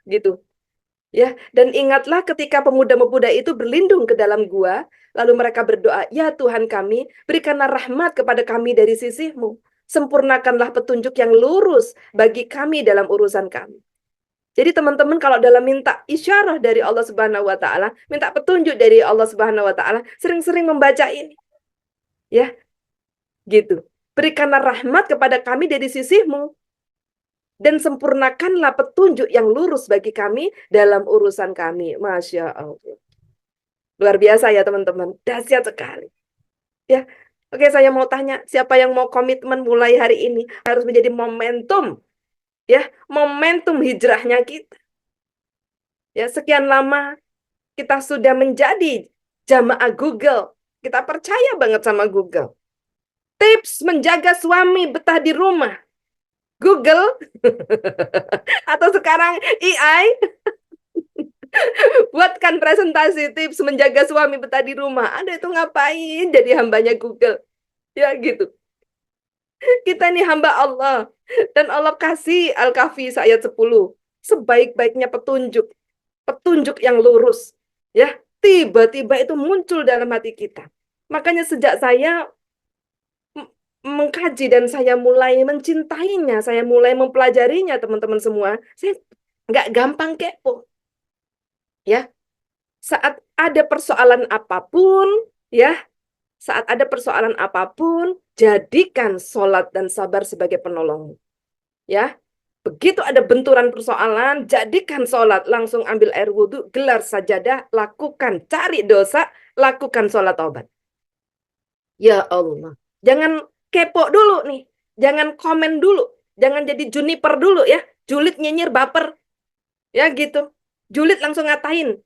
Gitu. Ya, dan ingatlah ketika pemuda-pemuda itu berlindung ke dalam gua, lalu mereka berdoa, "Ya Tuhan kami, berikanlah rahmat kepada kami dari sisi-Mu. Sempurnakanlah petunjuk yang lurus bagi kami dalam urusan kami." Jadi teman-teman kalau dalam minta isyarah dari Allah Subhanahu wa taala, minta petunjuk dari Allah Subhanahu wa taala, sering-sering membaca ini. Ya. Gitu. Berikanlah rahmat kepada kami dari sisi-Mu. dan sempurnakanlah petunjuk yang lurus bagi kami dalam urusan kami. Masya Allah. Luar biasa ya teman-teman, dahsyat sekali. Ya, oke, saya mau tanya, siapa yang mau komitmen mulai hari ini harus menjadi momentum, ya, momentum hijrahnya kita. Ya, sekian lama kita sudah menjadi jamaah Google. Kita percaya banget sama Google. Tips menjaga suami betah di rumah. Google atau sekarang AI buatkan presentasi tips menjaga suami betah di rumah. Ada itu ngapain jadi hambanya Google? Ya gitu. Kita ini hamba Allah. Dan Allah kasih Al-Kahfi ayat 10. Sebaik-baiknya petunjuk. Petunjuk yang lurus. Ya, tiba-tiba itu muncul dalam hati kita. Makanya sejak saya mengkaji dan saya mulai mencintainya, saya mulai mempelajarinya teman-teman semua, saya nggak gampang kepo. Ya, saat ada persoalan apapun, ya, saat ada persoalan apapun, jadikan sholat dan sabar sebagai penolongmu. Ya, begitu ada benturan persoalan, jadikan sholat, langsung ambil air wudhu, gelar sajadah, lakukan, cari dosa, lakukan sholat taubat. Ya Allah, jangan kepo dulu nih, jangan komen dulu, jangan jadi juniper dulu ya, julid nyinyir baper, ya gitu, julid langsung ngatain,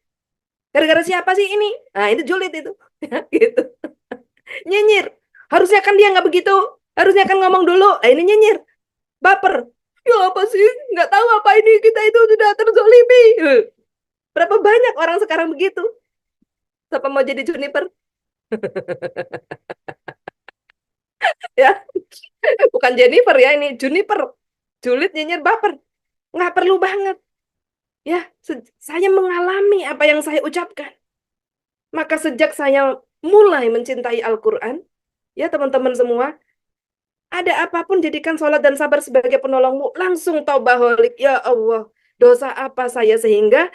gara-gara siapa sih ini? Nah itu julid itu, ya, gitu, nyinyir, harusnya kan dia nggak begitu, harusnya kan ngomong dulu, ini nyinyir, baper, ya apa sih, nggak tahu apa ini, kita itu sudah terzolimi. Berapa banyak orang sekarang begitu, siapa mau jadi juniper? Ya, bukan Jennifer ya, ini Juniper. Julid nyinyir baper. Nggak perlu banget. Ya, saya mengalami apa yang saya ucapkan. Maka sejak saya mulai mencintai Al-Quran, ya teman-teman semua, ada apapun jadikan sholat dan sabar sebagai penolongmu. Langsung taubaholik. Ya Allah, dosa apa saya sehingga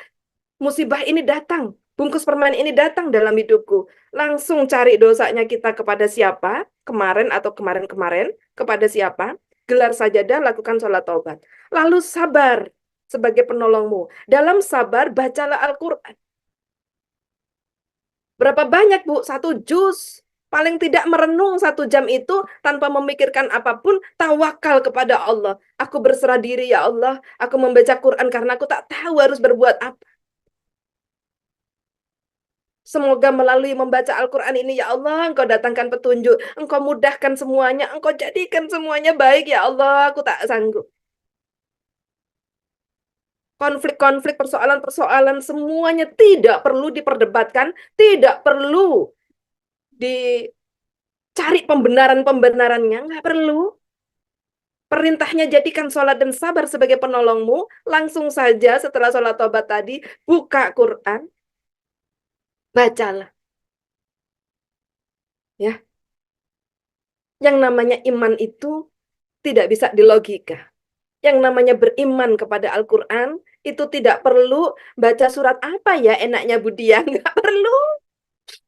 musibah ini datang. Bungkus permen ini datang dalam hidupku. Langsung cari dosanya kita kepada siapa? Kemarin atau kemarin-kemarin. Kepada siapa? Gelar sajadah, lakukan sholat taubat. Lalu sabar sebagai penolongmu. Dalam sabar, bacalah Al-Quran. Berapa banyak, Bu? 1 juz. Paling tidak merenung 1 jam itu tanpa memikirkan apapun, tawakal kepada Allah. Aku berserah diri, ya Allah. Aku membaca Quran karena aku tak tahu harus berbuat apa. Semoga melalui membaca Al-Quran ini, ya Allah, Engkau datangkan petunjuk. Engkau mudahkan semuanya. Engkau jadikan semuanya baik, ya Allah. Aku tak sanggup. Konflik-konflik, persoalan-persoalan, semuanya tidak perlu diperdebatkan. Tidak perlu dicari pembenaran-pembenarannya. Nggak perlu. Perintahnya jadikan sholat dan sabar sebagai penolongmu. Langsung saja setelah sholat taubat tadi, buka Quran. Bacalah. Ya. Yang namanya iman itu tidak bisa dilogika. Yang namanya beriman kepada Al-Quran itu tidak perlu baca surat apa ya enaknya Budia. Nggak perlu.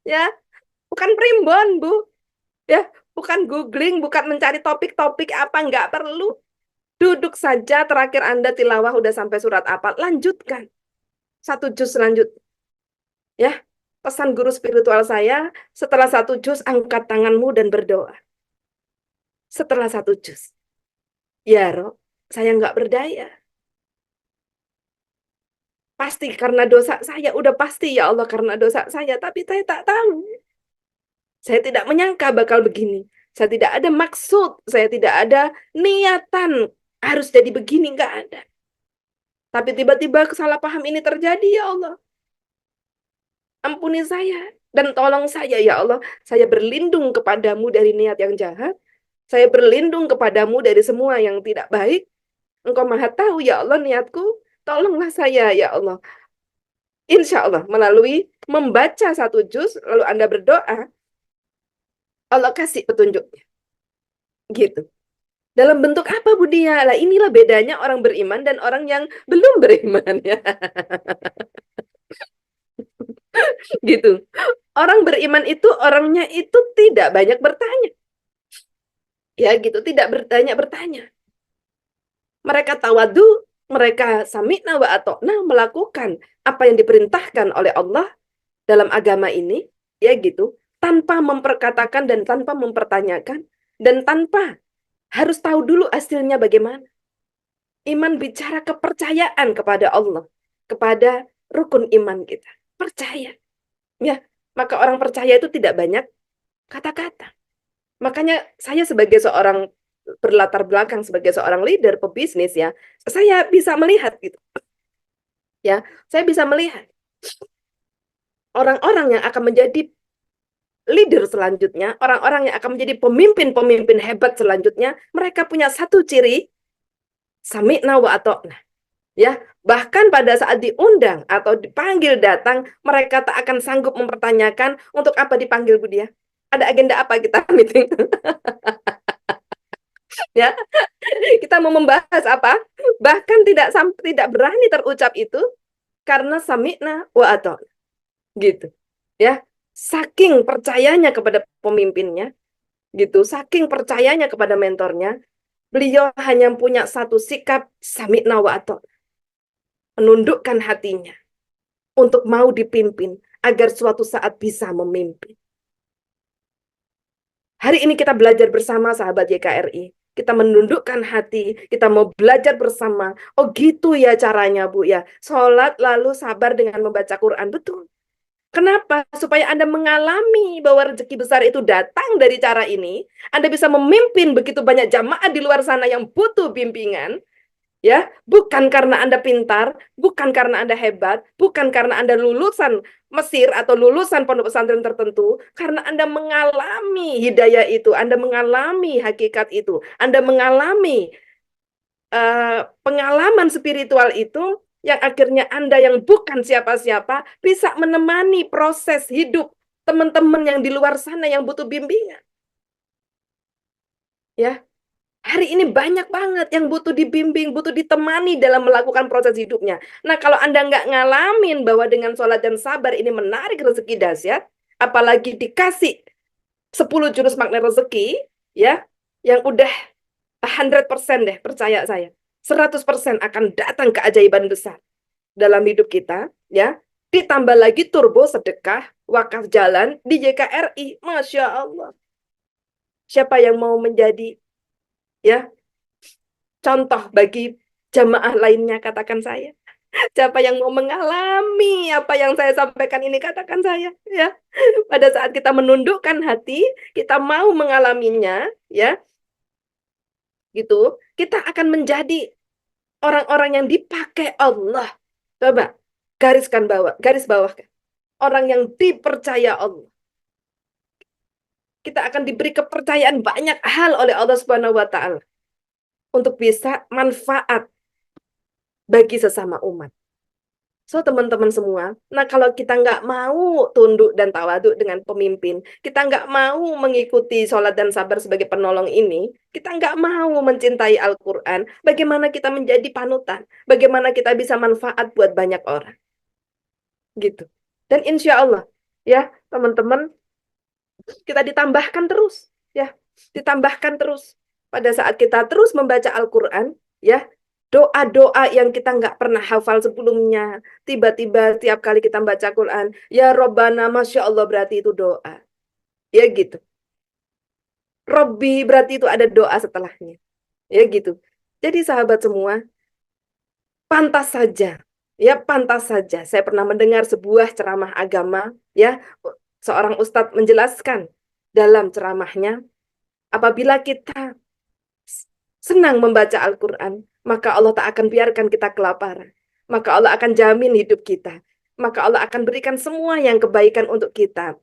Ya, bukan primbon, Bu. Ya, bukan googling, bukan mencari topik-topik apa. Nggak perlu. Duduk saja terakhir Anda tilawah udah sampai surat apa. Lanjutkan. 1 juz lanjut. Ya, pesan guru spiritual saya, setelah 1 juz angkat tanganmu dan berdoa. Setelah 1 juz. Ya, Rob, saya nggak berdaya. Pasti karena dosa saya, udah pasti ya Allah karena dosa saya, tapi saya tak tahu. Saya tidak menyangka bakal begini. Saya tidak ada maksud, saya tidak ada niatan harus jadi begini, nggak ada. Tapi tiba-tiba kesalahpaham ini terjadi, ya Allah. Ampuni saya dan tolong saya, ya Allah. Saya berlindung kepadamu dari niat yang jahat. Saya berlindung kepadamu dari semua yang tidak baik. Engkau maha tahu, ya Allah, niatku. Tolonglah saya, ya Allah. Insya Allah, melalui membaca 1 juz, lalu Anda berdoa, Allah kasih petunjuknya. Gitu. Dalam bentuk apa, Budia? Lah inilah bedanya orang beriman dan orang yang belum beriman. Ya. Gitu. Orang beriman itu, orangnya itu tidak banyak bertanya. Ya gitu, tidak bertanya-bertanya. mereka tawadu, mereka sami'na wa ata'na, melakukan apa yang diperintahkan oleh Allah dalam agama ini, ya gitu, tanpa memperkatakan dan tanpa mempertanyakan, dan tanpa harus tahu dulu hasilnya bagaimana. Iman bicara kepercayaan kepada Allah, kepada rukun iman kita. Percaya. Ya, maka orang percaya itu tidak banyak kata-kata. Makanya saya sebagai seorang berlatar belakang sebagai seorang leader pebisnis ya, saya bisa melihat gitu. Ya, saya bisa melihat orang-orang yang akan menjadi leader selanjutnya, orang-orang yang akan menjadi pemimpin-pemimpin hebat selanjutnya, mereka punya satu ciri, sami'na wa ata'na. Ya, bahkan pada saat diundang atau dipanggil datang, mereka tak akan sanggup mempertanyakan untuk apa dipanggil Bu Dia. Ada agenda apa kita meeting? Ya, kita mau membahas apa? Bahkan tidak berani terucap itu karena sami'na wa ata'na. Gitu. Ya, saking percayanya kepada pemimpinnya, gitu, saking percayanya kepada mentornya, beliau hanya punya satu sikap, sami'na wa ata'na. Menundukkan hatinya untuk mau dipimpin agar suatu saat bisa memimpin. Hari ini kita belajar bersama sahabat YKRI. Kita menundukkan hati, kita mau belajar bersama. Oh gitu ya caranya Bu ya. Sholat lalu sabar dengan membaca Quran. Betul. Kenapa? Supaya Anda mengalami bahwa rezeki besar itu datang dari cara ini. Anda bisa memimpin begitu banyak jamaah di luar sana yang butuh bimbingan. Ya, bukan karena Anda pintar, bukan karena Anda hebat, bukan karena Anda lulusan Mesir atau lulusan pondok pesantren tertentu, karena Anda mengalami hidayah itu, Anda mengalami hakikat itu, Anda mengalami pengalaman spiritual itu, yang akhirnya Anda yang bukan siapa-siapa bisa menemani proses hidup teman-teman yang di luar sana yang butuh bimbingan. Ya, hari ini banyak banget yang butuh dibimbing, butuh ditemani dalam melakukan proses hidupnya. Nah, kalau Anda nggak ngalamin bahwa dengan sholat dan sabar ini menarik rezeki dahsyat, apalagi dikasih 10 jurus magnet rezeki, ya, yang udah 100% deh, percaya saya. 100% akan datang keajaiban besar dalam hidup kita, ya. Ditambah lagi turbo sedekah, wakaf jalan di JKRI. Masya Allah. Siapa yang mau menjadi, ya, contoh bagi jamaah lainnya, katakan saya. Siapa yang mau mengalami apa yang saya sampaikan ini, katakan saya. Ya, pada saat kita menundukkan hati, kita mau mengalaminya, ya, gitu, kita akan menjadi orang-orang yang dipakai Allah. Coba garis bawah. Orang yang dipercaya Allah. Kita akan diberi kepercayaan banyak hal oleh Allah Subhanahu wa Ta'ala untuk bisa manfaat bagi sesama umat. So teman-teman semua, nah kalau kita nggak mau tunduk dan tawaduk dengan pemimpin, kita nggak mau mengikuti sholat dan sabar sebagai penolong ini, kita nggak mau mencintai Al-Quran, bagaimana kita menjadi panutan? Bagaimana kita bisa manfaat buat banyak orang? Gitu. Dan insya Allah, ya teman-teman, kita ditambahkan terus, ya, ditambahkan terus. Pada saat kita terus membaca Al-Quran, ya, doa-doa yang kita nggak pernah hafal sebelumnya, tiba-tiba tiap kali kita baca Quran, ya Robbana, Masya Allah, berarti itu doa. Ya gitu. Robbi berarti itu ada doa setelahnya. Ya gitu. Jadi sahabat semua, pantas saja. Ya pantas saja. Saya pernah mendengar sebuah ceramah agama, ya, seorang ustadz menjelaskan dalam ceramahnya, apabila kita senang membaca Al-Quran, maka Allah tak akan biarkan kita kelaparan. Maka Allah akan jamin hidup kita. Maka Allah akan berikan semua yang kebaikan untuk kita.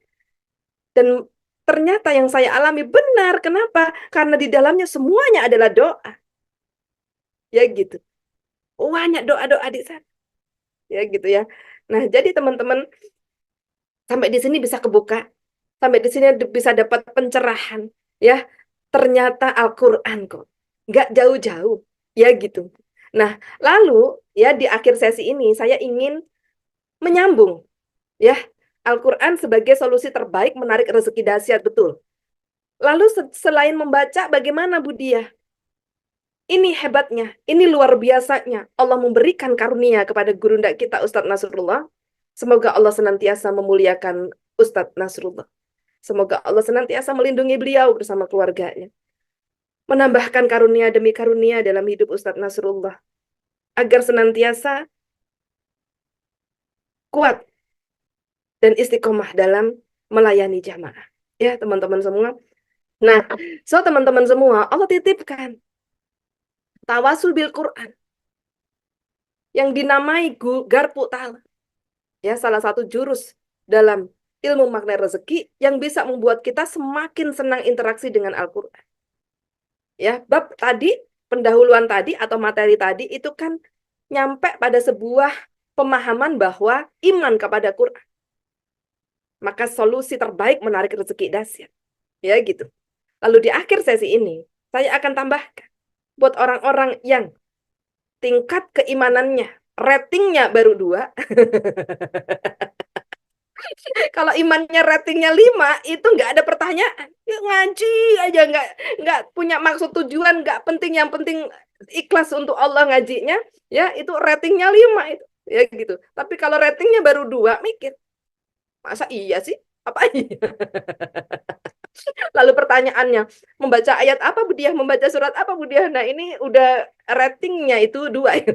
Dan ternyata yang saya alami benar. Kenapa? Karena di dalamnya semuanya adalah doa. Ya gitu. Banyak doa-doa di sana. Ya gitu ya. Nah, jadi teman-teman, sampai di sini bisa kebuka. Sampai di sini bisa dapat pencerahan. Ya, ternyata Al-Quran kok. Nggak jauh-jauh. Ya gitu. Nah, lalu ya di akhir sesi ini saya ingin menyambung. Ya, Al-Quran sebagai solusi terbaik menarik rezeki dahsyat, betul. Lalu selain membaca, bagaimana Bu Diah? Ini hebatnya, ini luar biasanya. Allah memberikan karunia kepada gurunda kita Ustadz Nasrullah. Semoga Allah senantiasa memuliakan Ustadz Nasrullah. Semoga Allah senantiasa melindungi beliau bersama keluarganya. Menambahkan karunia demi karunia dalam hidup Ustadz Nasrullah. Agar senantiasa kuat dan istiqomah dalam melayani jamaah. Ya teman-teman semua. Nah, teman-teman semua, Allah titipkan tawasul bil Quran yang dinamai garpu ta'ala. Ya, salah satu jurus dalam ilmu makna rezeki yang bisa membuat kita semakin senang interaksi dengan Al-Qur'an. Ya, bab tadi, pendahuluan tadi atau materi tadi itu kan nyampe pada sebuah pemahaman bahwa iman kepada Quran. Maka solusi terbaik menarik rezeki dahsyat. Ya gitu. Lalu di akhir sesi ini, saya akan tambahkan buat orang-orang yang tingkat keimanannya, ratingnya baru 2. Kalau imannya ratingnya 5, itu nggak ada pertanyaan. Ya, ngaji aja, nggak punya maksud tujuan, nggak penting. Yang penting ikhlas untuk Allah ngajinya, ya itu ratingnya 5 itu. Ya gitu. Tapi kalau ratingnya baru 2, mikir, masa iya sih? Apa iya? Lalu pertanyaannya, membaca ayat apa Budiah? Membaca surat apa Budiah? Nah ini udah ratingnya itu 2.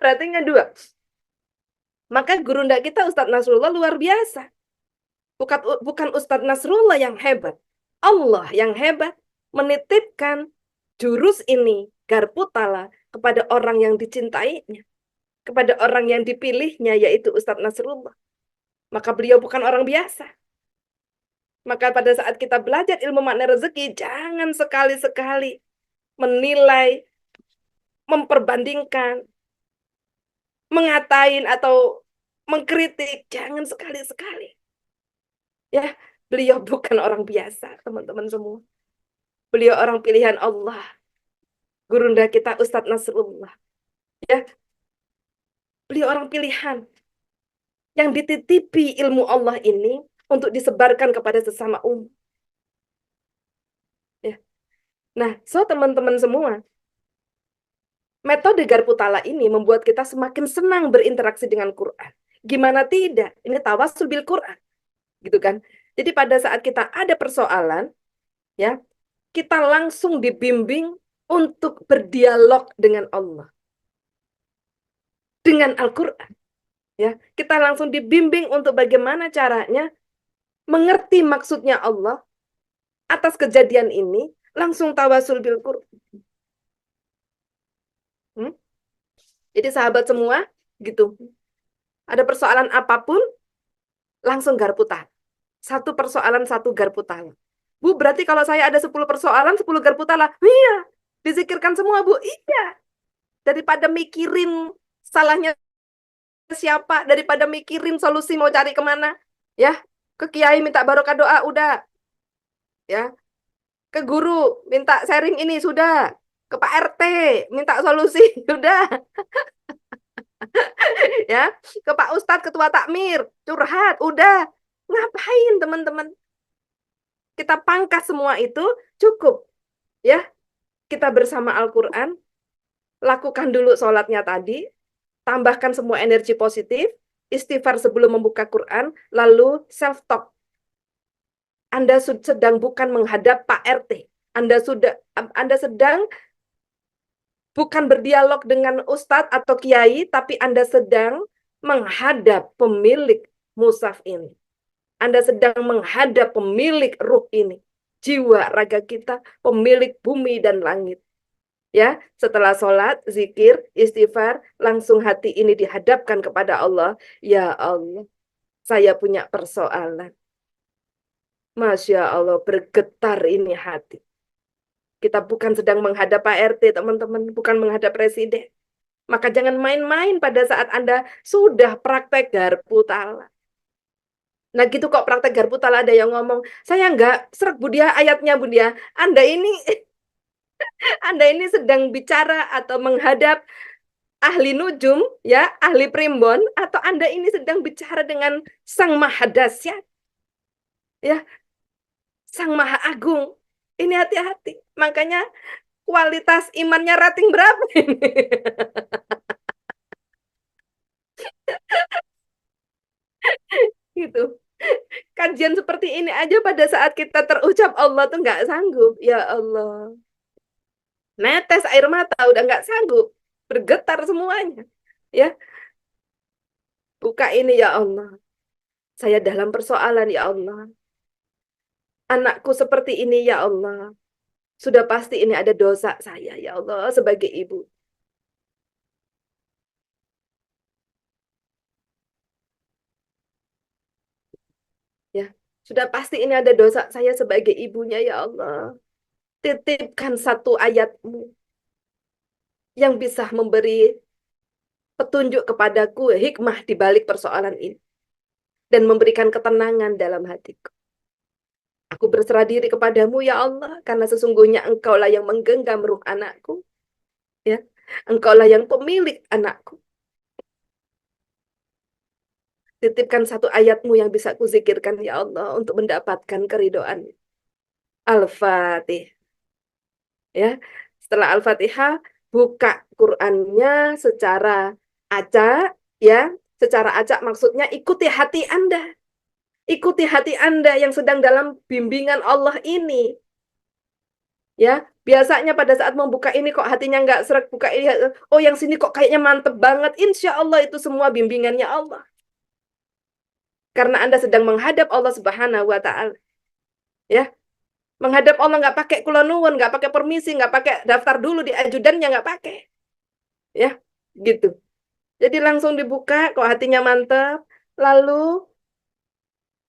Ratingnya 2. Maka gurunda kita Ustadz Nasrullah luar biasa. Bukan Ustadz Nasrullah yang hebat. Allah yang hebat menitipkan jurus ini, garpu tala, kepada orang yang dicintainya. Kepada orang yang dipilihnya, yaitu Ustadz Nasrullah. Maka beliau bukan orang biasa. Maka pada saat kita belajar ilmu makna rezeki, jangan sekali-sekali menilai, memperbandingkan, mengatain atau mengkritik. Jangan sekali-sekali. Ya, beliau bukan orang biasa, teman-teman semua. Beliau orang pilihan Allah. Gurunda kita Ustadz Nasrullah. Ya, beliau orang pilihan yang dititipi ilmu Allah ini untuk disebarkan kepada sesama umat. Ya. Nah, teman-teman semua, metode garpu tala ini membuat kita semakin senang berinteraksi dengan Quran. Gimana tidak? Ini tawasul bil Quran. Gitu kan? Jadi pada saat kita ada persoalan, ya, kita langsung dibimbing untuk berdialog dengan Allah. Dengan Al-Quran. Ya, kita langsung dibimbing untuk bagaimana caranya mengerti maksudnya Allah atas kejadian ini, langsung tawasul bil Quran. Jadi sahabat semua, gitu. Ada persoalan apapun, langsung garpu tala. Satu persoalan, satu garpu tala. Bu, berarti kalau saya ada 10 persoalan, 10 garpu tala. Iya, dizikirkan semua, Bu. Iya. Daripada mikirin salahnya siapa, daripada mikirin solusi mau cari kemana. Ya, ke kiai minta barokah doa, udah. Ya, ke guru minta sharing ini, sudah. Ke Pak RT minta solusi, sudah. Ya, ke Pak Ustadz ketua takmir curhat, udah. Ngapain teman-teman? Kita pangkas semua itu, cukup. Ya, kita bersama Al-Quran, lakukan dulu sholatnya tadi, tambahkan semua energi positif, istighfar sebelum membuka Quran, lalu self-talk. Anda sedang bukan menghadap Pak RT. Anda sedang bukan berdialog dengan Ustadz atau Kiai, tapi Anda sedang menghadap pemilik mushaf ini. Anda sedang menghadap pemilik ruh ini. Jiwa raga kita, pemilik bumi dan langit. Ya, setelah sholat, zikir, istighfar, langsung hati ini dihadapkan kepada Allah. Ya Allah, saya punya persoalan. Masya Allah, bergetar ini hati. Kita bukan sedang menghadap Pak RT, teman-teman. Bukan menghadap presiden. Maka jangan main-main pada saat Anda sudah praktek garpu tala. Nah gitu kok praktek garpu tala ada yang ngomong, saya nggak serak Budiah ayatnya Budiah. Anda ini sedang bicara atau menghadap ahli nujum, ya, ahli primbon, atau Anda ini sedang bicara dengan Sang Maha Dahsyat. Ya, Sang Maha Agung. Ini hati-hati. Makanya kualitas imannya rating berapa ini? Gitu. Kajian seperti ini aja pada saat kita terucap Allah tuh nggak sanggup. Ya Allah. Netes air mata udah nggak sanggup. Bergetar semuanya. Ya, buka ini ya Allah. Saya dalam persoalan ya Allah. Anakku seperti ini ya Allah. Sudah pasti ini ada dosa saya ya Allah sebagai ibu. Ya, sudah pasti ini ada dosa saya sebagai ibunya ya Allah. Titipkan satu ayatmu yang bisa memberi petunjuk kepadaku, hikmah di balik persoalan ini. Dan memberikan ketenangan dalam hatiku. Aku berserah diri kepadamu ya Allah, karena sesungguhnya engkaulah yang menggenggam ruh anakku. Ya, engkaulah yang pemilik anakku. Titipkan satu ayatmu yang bisa kuzikirkan ya Allah untuk mendapatkan keridhaan. Al-Fatih. Ya, setelah Al-Fatihah, buka Qur'annya secara acak, ya, secara acak maksudnya ikuti hati Anda. Ikuti hati Anda yang sedang dalam bimbingan Allah ini. Ya, biasanya pada saat membuka ini kok hatinya nggak serak, buka ini, oh yang sini kok kayaknya mantep banget. Insya Allah itu semua bimbingannya Allah. Karena Anda sedang menghadap Allah Subhanahu wa Ta'ala. Ya, menghadap Allah nggak pakai kulonuwun, nggak pakai permisi, nggak pakai daftar dulu di ajudannya, nggak pakai. Ya, gitu. Jadi langsung dibuka, kok hatinya mantap. Lalu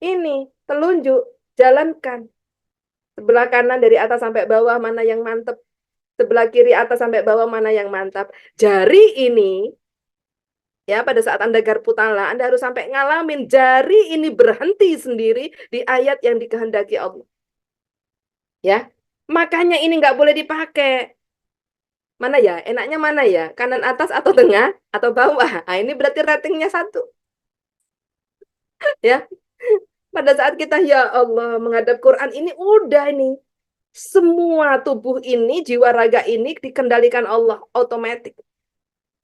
ini telunjuk, jalankan. Sebelah kanan dari atas sampai bawah mana yang mantap. Sebelah kiri atas sampai bawah mana yang mantap. Jari ini, ya pada saat Anda garpu tala, Anda harus sampai ngalamin jari ini berhenti sendiri di ayat yang dikehendaki Allah. Ya, makanya ini nggak boleh dipakai. Mana ya? Enaknya mana ya? Kanan atas atau tengah atau bawah? Nah, ini berarti ratingnya 1. Ya, pada saat kita ya Allah menghadap Quran ini udah ini. Semua tubuh ini, jiwa raga ini dikendalikan Allah otomatis.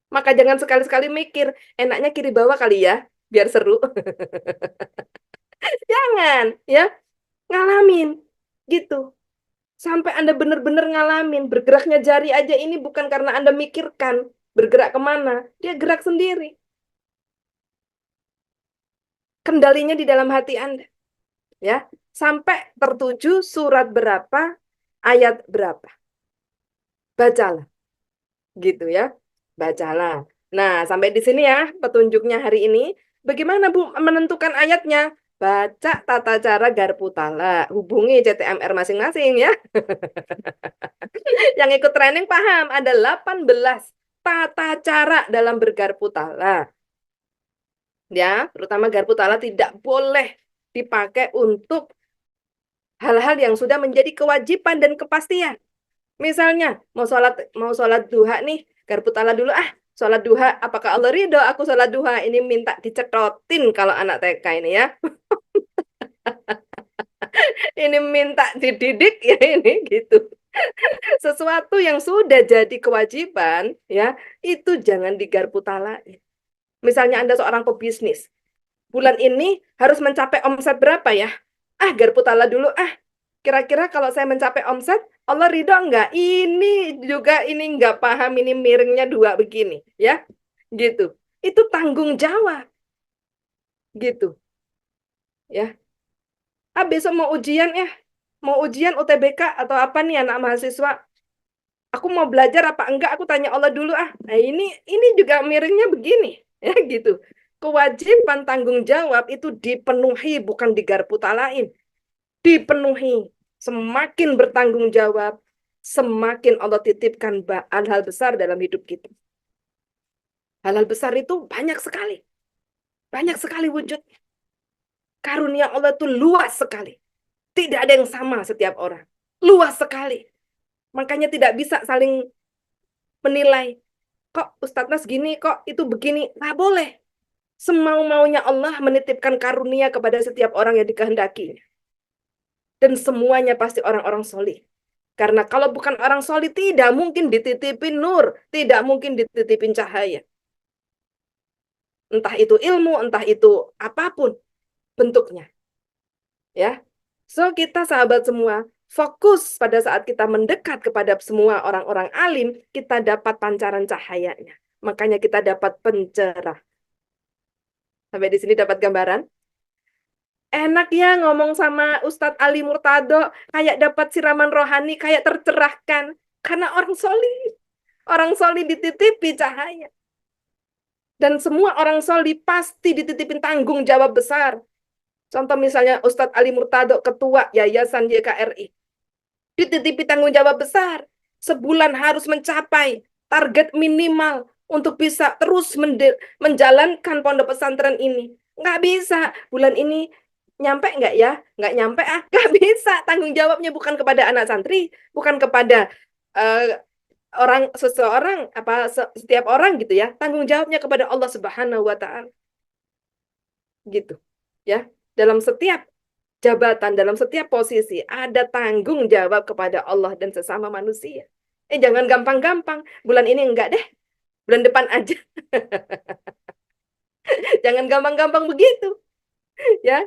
Maka jangan sekali-sekali mikir, enaknya kiri bawah kali ya, biar seru. Jangan, ya. Ngalamin. Gitu. Sampai Anda benar-benar ngalamin. Bergeraknya jari aja ini bukan karena Anda mikirkan bergerak kemana. Dia gerak sendiri. Kendalinya di dalam hati Anda. Ya. Sampai tertuju surat berapa, ayat berapa. Bacalah. Gitu ya. Bacalah. Nah, sampai di sini ya petunjuknya hari ini. Bagaimana Bu menentukan ayatnya? Baca tata cara garpu tala. Hubungi CTMR masing-masing ya. Yang ikut training paham, ada 18 tata cara dalam bergarpu tala. Ya, terutama garpu tala tidak boleh dipakai untuk hal-hal yang sudah menjadi kewajiban dan kepastian. Misalnya, mau sholat duha nih, garpu tala dulu sholat duha, apakah Allah ridho aku sholat duha? Ini minta dicetotin kalau anak TK ini ya. Ini minta dididik ya ini gitu. Sesuatu yang sudah jadi kewajiban ya, itu jangan digarpu talain. Misalnya Anda seorang pebisnis. Bulan ini harus mencapai omset berapa ya? Garpu tala dulu Kira-kira kalau saya mencapai omset, Allah ridho enggak? Ini juga ini enggak paham, ini miringnya 2 begini, ya. Gitu. Itu tanggung jawab. Gitu. Ya. Besok mau ujian ya. Mau ujian UTBK atau apa nih anak mahasiswa? Aku mau belajar apa enggak? Aku tanya Allah dulu Nah, ini juga miringnya begini, ya gitu. Kewajiban tanggung jawab itu dipenuhi bukan digarpu talain. Dipenuhi. Semakin bertanggung jawab, semakin Allah titipkan hal-hal besar dalam hidup kita. Hal-hal besar itu banyak sekali. Banyak sekali wujudnya. Karunia Allah itu luas sekali. Tidak ada yang sama setiap orang. Luas sekali. Makanya tidak bisa saling menilai. Kok Ustadz gini, kok itu begini. Nggak boleh. Semau-maunya Allah menitipkan karunia kepada setiap orang yang dikehendakinya. Dan semuanya pasti orang-orang solih. Karena kalau bukan orang solih, tidak mungkin dititipin nur, tidak mungkin dititipin cahaya. Entah itu ilmu, entah itu apapun bentuknya. Ya, so kita sahabat semua, fokus pada saat kita mendekat kepada semua orang-orang alim, kita dapat pancaran cahayanya. Makanya kita dapat pencerah. Sampai di sini dapat gambaran? Enak ya ngomong sama Ustadz Ali Murtado, kayak dapat siraman rohani, kayak tercerahkan. Karena orang soli dititipi cahaya. Dan semua orang soli pasti dititipin tanggung jawab besar. Contoh misalnya Ustadz Ali Murtado, Ketua Yayasan YKRI. Dititipi tanggung jawab besar. Sebulan harus mencapai target minimal untuk bisa terus menjalankan pondok pesantren ini. Nggak bisa. Bulan ini nyampe nggak ya? Nggak nyampe nggak bisa. Tanggung jawabnya bukan kepada anak santri, bukan kepada seseorang, setiap orang gitu ya. Tanggung jawabnya kepada Allah Subhanahu wa Ta'ala. Gitu. Ya. Dalam setiap jabatan, dalam setiap posisi ada tanggung jawab kepada Allah dan sesama manusia. Jangan gampang-gampang. Bulan ini enggak deh. Bulan depan aja. Jangan gampang-gampang begitu. Ya.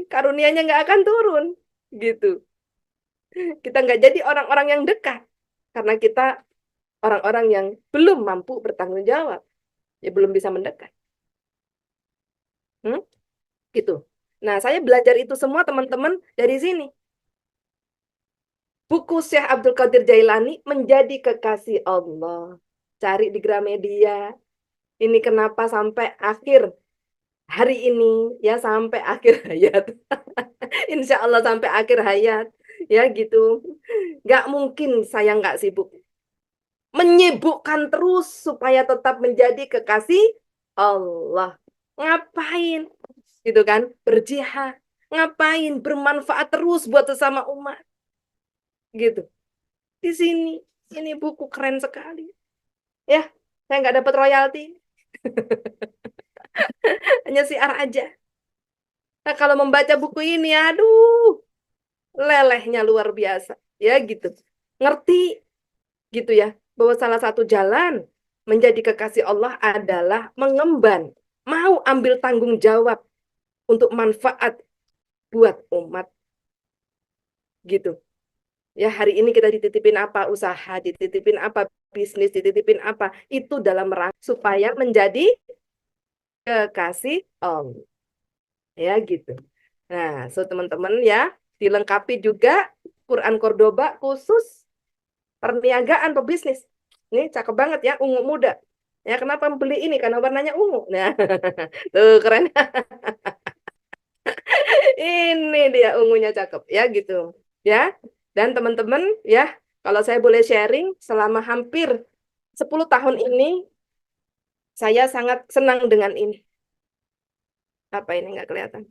Karunia-nya nggak akan turun. Gitu. Kita nggak jadi orang-orang yang dekat. Karena kita orang-orang yang belum mampu bertanggung jawab. Ya belum bisa mendekat. Gitu. Nah, saya belajar itu semua teman-teman dari sini. Buku Syekh Abdul Qadir Jailani, Menjadi Kekasih Allah. Cari di Gramedia. Ini kenapa sampai akhir hari ini, ya sampai akhir hayat. Insya Allah sampai akhir hayat. Ya gitu. Nggak mungkin saya nggak sibuk. Menyibukkan terus supaya tetap menjadi kekasih Allah. Ngapain? Gitu kan? Berjihad. Ngapain? Bermanfaat terus buat sesama umat. Gitu. Di sini. Ini buku keren sekali. Ya, saya nggak dapat royalti. Hanya siar aja. Nah, kalau membaca buku ini, aduh, lelehnya luar biasa. Ya gitu. Ngerti gitu ya. Bahwa salah satu jalan menjadi kekasih Allah adalah mengemban. Mau ambil tanggung jawab untuk manfaat buat umat. Gitu. Ya, hari ini kita dititipin apa usaha, dititipin apa bisnis, dititipin apa. Itu dalam rangka supaya menjadi kekasih Allah. Ya, gitu. Nah, so teman-teman ya, dilengkapi juga Quran Cordoba khusus perniagaan pebisnis. Ini cakep banget ya, ungu muda. Ya, kenapa beli ini? Karena warnanya ungu. Nah, tuh keren. Ini dia ungunya cakep ya gitu. Ya. Dan teman-teman ya, kalau saya boleh sharing selama hampir 10 tahun ini saya sangat senang dengan ini. Apa ini nggak kelihatan?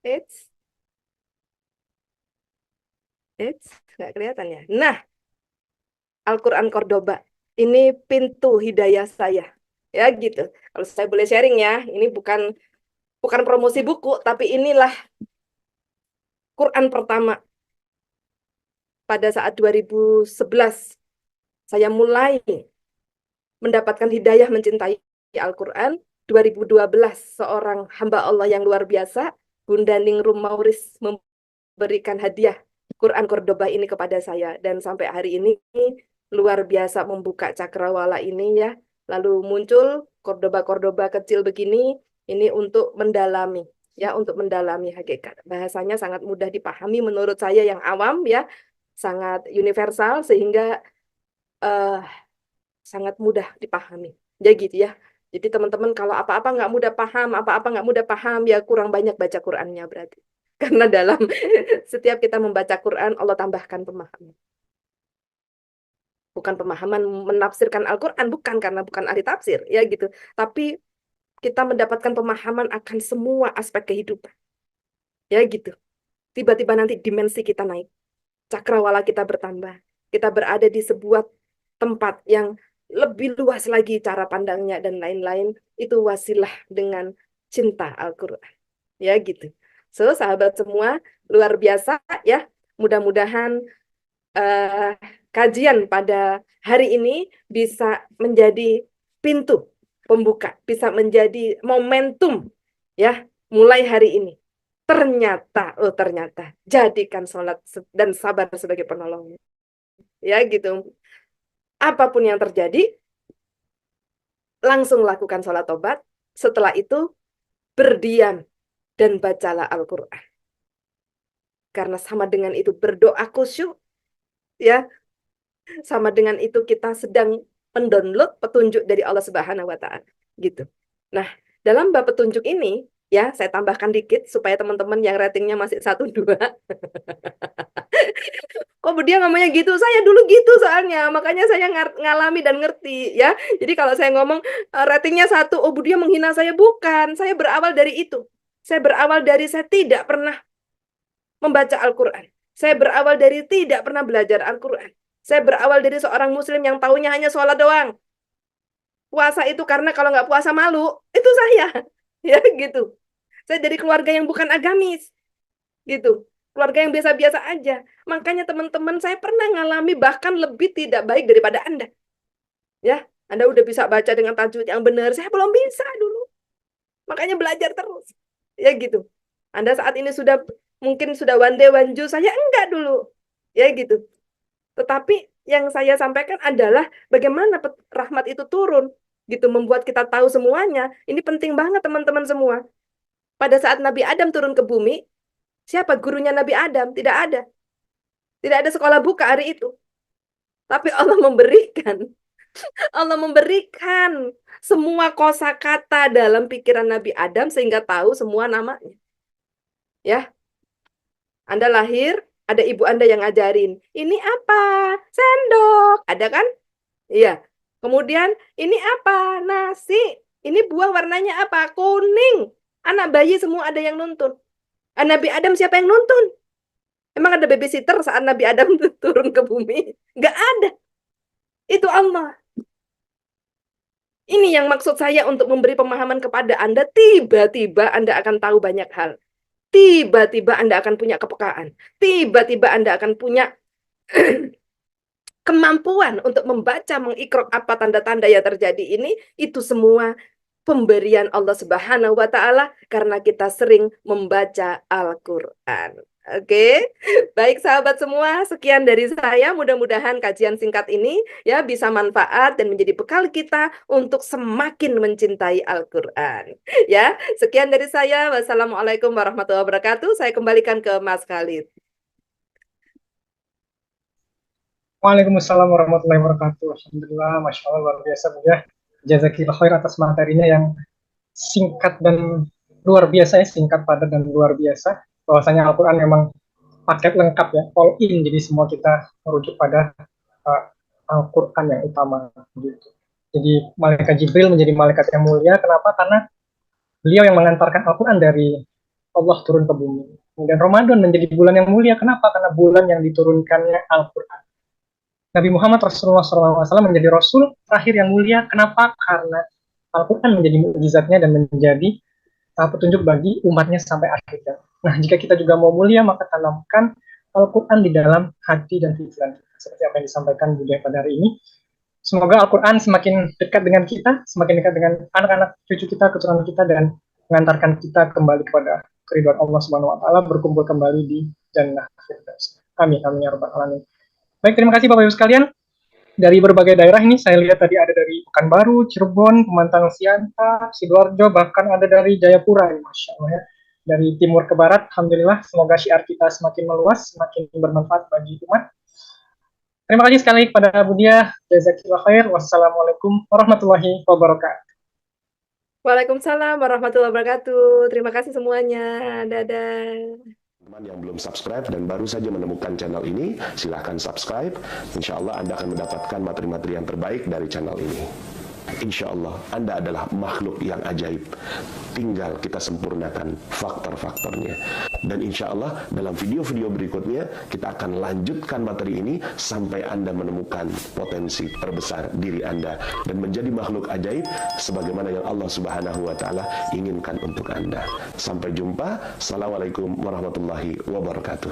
It's nggak kelihatan ya. Nah, Al-Quran Cordoba. Ini pintu hidayah saya. Ya gitu. Kalau saya boleh sharing ya, ini bukan promosi buku, tapi inilah Quran pertama pada saat 2011 saya mulai mendapatkan hidayah mencintai Al-Quran. 2012 seorang hamba Allah yang luar biasa, Bunda Ningrum Mauris, memberikan hadiah Quran Cordoba ini kepada saya. Dan sampai hari ini luar biasa membuka cakrawala ini ya. Lalu muncul Cordoba-Cordoba kecil begini, ini untuk mendalami. Ya, untuk mendalami hakikat. Bahasanya sangat mudah dipahami menurut saya yang awam ya. Sangat universal sehingga sangat mudah dipahami. Ya gitu ya. Jadi teman-teman kalau apa-apa nggak mudah paham, apa-apa nggak mudah paham, ya kurang banyak baca Qurannya berarti. Karena dalam setiap kita membaca Quran, Allah tambahkan pemahaman. Bukan pemahaman menafsirkan Al-Quran, bukan karena bukan ahli tafsir, ya gitu. Tapi kita mendapatkan pemahaman akan semua aspek kehidupan. Ya gitu. Tiba-tiba nanti dimensi kita naik. Cakrawala kita bertambah. Kita berada di sebuah tempat yang lebih luas lagi cara pandangnya dan lain-lain. Itu wasilah dengan cinta Al-Quran. Ya gitu. So, sahabat semua, luar biasa ya. Mudah-mudahan eh, kajian pada hari ini bisa menjadi pintu pembuka, bisa menjadi momentum ya, mulai hari ini. Ternyata, jadikan sholat dan sabar sebagai penolongnya. Ya gitu. Apapun yang terjadi, langsung lakukan sholat tobat. Setelah itu, berdiam dan bacalah Al-Quran. Karena sama dengan itu berdoa khusyuk, ya, sama dengan itu kita sedang mendownload petunjuk dari Allah Subhanahu wa Ta'ala. Gitu. Nah, dalam bab petunjuk ini, ya, saya tambahkan dikit supaya teman-teman yang ratingnya masih 1-2. Kok dia ngomongnya gitu? Saya dulu gitu soalnya, makanya saya ngalami dan ngerti, ya. Jadi kalau saya ngomong ratingnya 1, oh Bu dia menghina saya, bukan. Saya berawal dari itu. Saya berawal dari saya tidak pernah membaca Al-Quran. Saya berawal dari tidak pernah belajar Al-Quran. Saya berawal dari seorang muslim yang taunya hanya sholat doang. Puasa itu karena kalau nggak puasa malu. Itu saya. Ya gitu. Saya dari keluarga yang bukan agamis. Gitu. Keluarga yang biasa-biasa aja. Makanya teman-teman saya pernah ngalami bahkan lebih tidak baik daripada Anda. Ya, Anda udah bisa baca dengan tajwid yang benar. Saya belum bisa dulu. Makanya belajar terus. Ya gitu. Anda saat ini sudah mungkin sudah one day one ju, saya enggak dulu. Ya gitu. Tetapi yang saya sampaikan adalah bagaimana rahmat itu turun. Gitu, membuat kita tahu semuanya. Ini penting banget teman-teman semua. Pada saat Nabi Adam turun ke bumi, siapa gurunya Nabi Adam? Tidak ada. Tidak ada sekolah buka hari itu. Tapi Allah memberikan. Allah memberikan semua kosakata dalam pikiran Nabi Adam sehingga tahu semua namanya. Ya, Anda lahir, ada ibu Anda yang ngajarin. Ini apa? Sendok. Ada kan? Iya. Kemudian, ini apa? Nasi. Ini buah warnanya apa? Kuning. Anak bayi semua ada yang nuntun. Nabi Adam siapa yang nuntun? Emang ada babysitter saat Nabi Adam turun ke bumi? Nggak ada. Itu Allah. Ini yang maksud saya untuk memberi pemahaman kepada Anda. Tiba-tiba Anda akan tahu banyak hal. Tiba-tiba Anda akan punya kepekaan. Tiba-tiba Anda akan punya kemampuan untuk membaca, mengikrok apa tanda-tanda yang terjadi ini. Itu semua pemberian Allah Subhanahu wa Ta'ala karena kita sering membaca Al-Quran. Oke, baik sahabat semua, sekian dari saya. Mudah-mudahan kajian singkat ini ya bisa manfaat dan menjadi bekal kita untuk semakin mencintai Al-Quran. Ya, sekian dari saya. Wassalamualaikum warahmatullahi wabarakatuh. Saya kembalikan ke Mas Khalid. Waalaikumsalam warahmatullahi wabarakatuh. Alhamdulillah, Masya Allah, luar biasa Bu ya. Jazakillah khair atas materinya yang singkat dan luar biasa ya, singkat padat dan luar biasa. Bahwasanya Al-Quran memang paket lengkap ya, all in, jadi semua kita merujuk pada Al-Quran yang utama gitu. Jadi malaikat Jibril menjadi malaikat yang mulia, kenapa? Karena beliau yang mengantarkan Al-Quran dari Allah turun ke bumi. Kemudian Ramadan menjadi bulan yang mulia, kenapa? Karena bulan yang diturunkannya Al-Quran. Nabi Muhammad Rasulullah SAW menjadi Rasul terakhir yang mulia. Kenapa? Karena Al-Quran menjadi mukjizatnya dan menjadi petunjuk bagi umatnya sampai akhir zaman. Nah, jika kita juga mau mulia, maka tanamkan Al-Quran di dalam hati dan pikiran kita. Seperti apa yang disampaikan Budia pada hari ini. Semoga Al-Quran semakin dekat dengan kita, semakin dekat dengan anak-anak cucu kita, keturunan kita, dan mengantarkan kita kembali kepada keridhaan Allah Subhanahu wa Ta'ala, berkumpul kembali di Jannah Firdaus. Amin, amin ya rabbal alamin. Baik, terima kasih Bapak Ibu sekalian. Dari berbagai daerah ini, saya lihat tadi ada dari Pekanbaru, Cirebon, Pemantang Siantar, Sidoarjo, bahkan ada dari Jayapura, Masya Allah ya. Dari timur ke barat, Alhamdulillah, semoga syiar kita semakin meluas, semakin bermanfaat bagi umat. Terima kasih sekali kepada Budia. Jazakillah khair. Wassalamualaikum warahmatullahi wabarakatuh. Waalaikumsalam warahmatullahi wabarakatuh. Terima kasih semuanya. Dadah. Teman yang belum subscribe dan baru saja menemukan channel ini, silahkan subscribe. Insya Allah Anda akan mendapatkan materi-materi yang terbaik dari channel ini. Insya Allah Anda adalah makhluk yang ajaib. Tinggal kita sempurnakan faktor-faktornya. Dan insya Allah dalam video-video berikutnya kita akan lanjutkan materi ini sampai Anda menemukan potensi terbesar diri Anda dan menjadi makhluk ajaib sebagaimana yang Allah Subhanahu wa Ta'ala inginkan untuk Anda. Sampai jumpa. Assalamualaikum warahmatullahi wabarakatuh.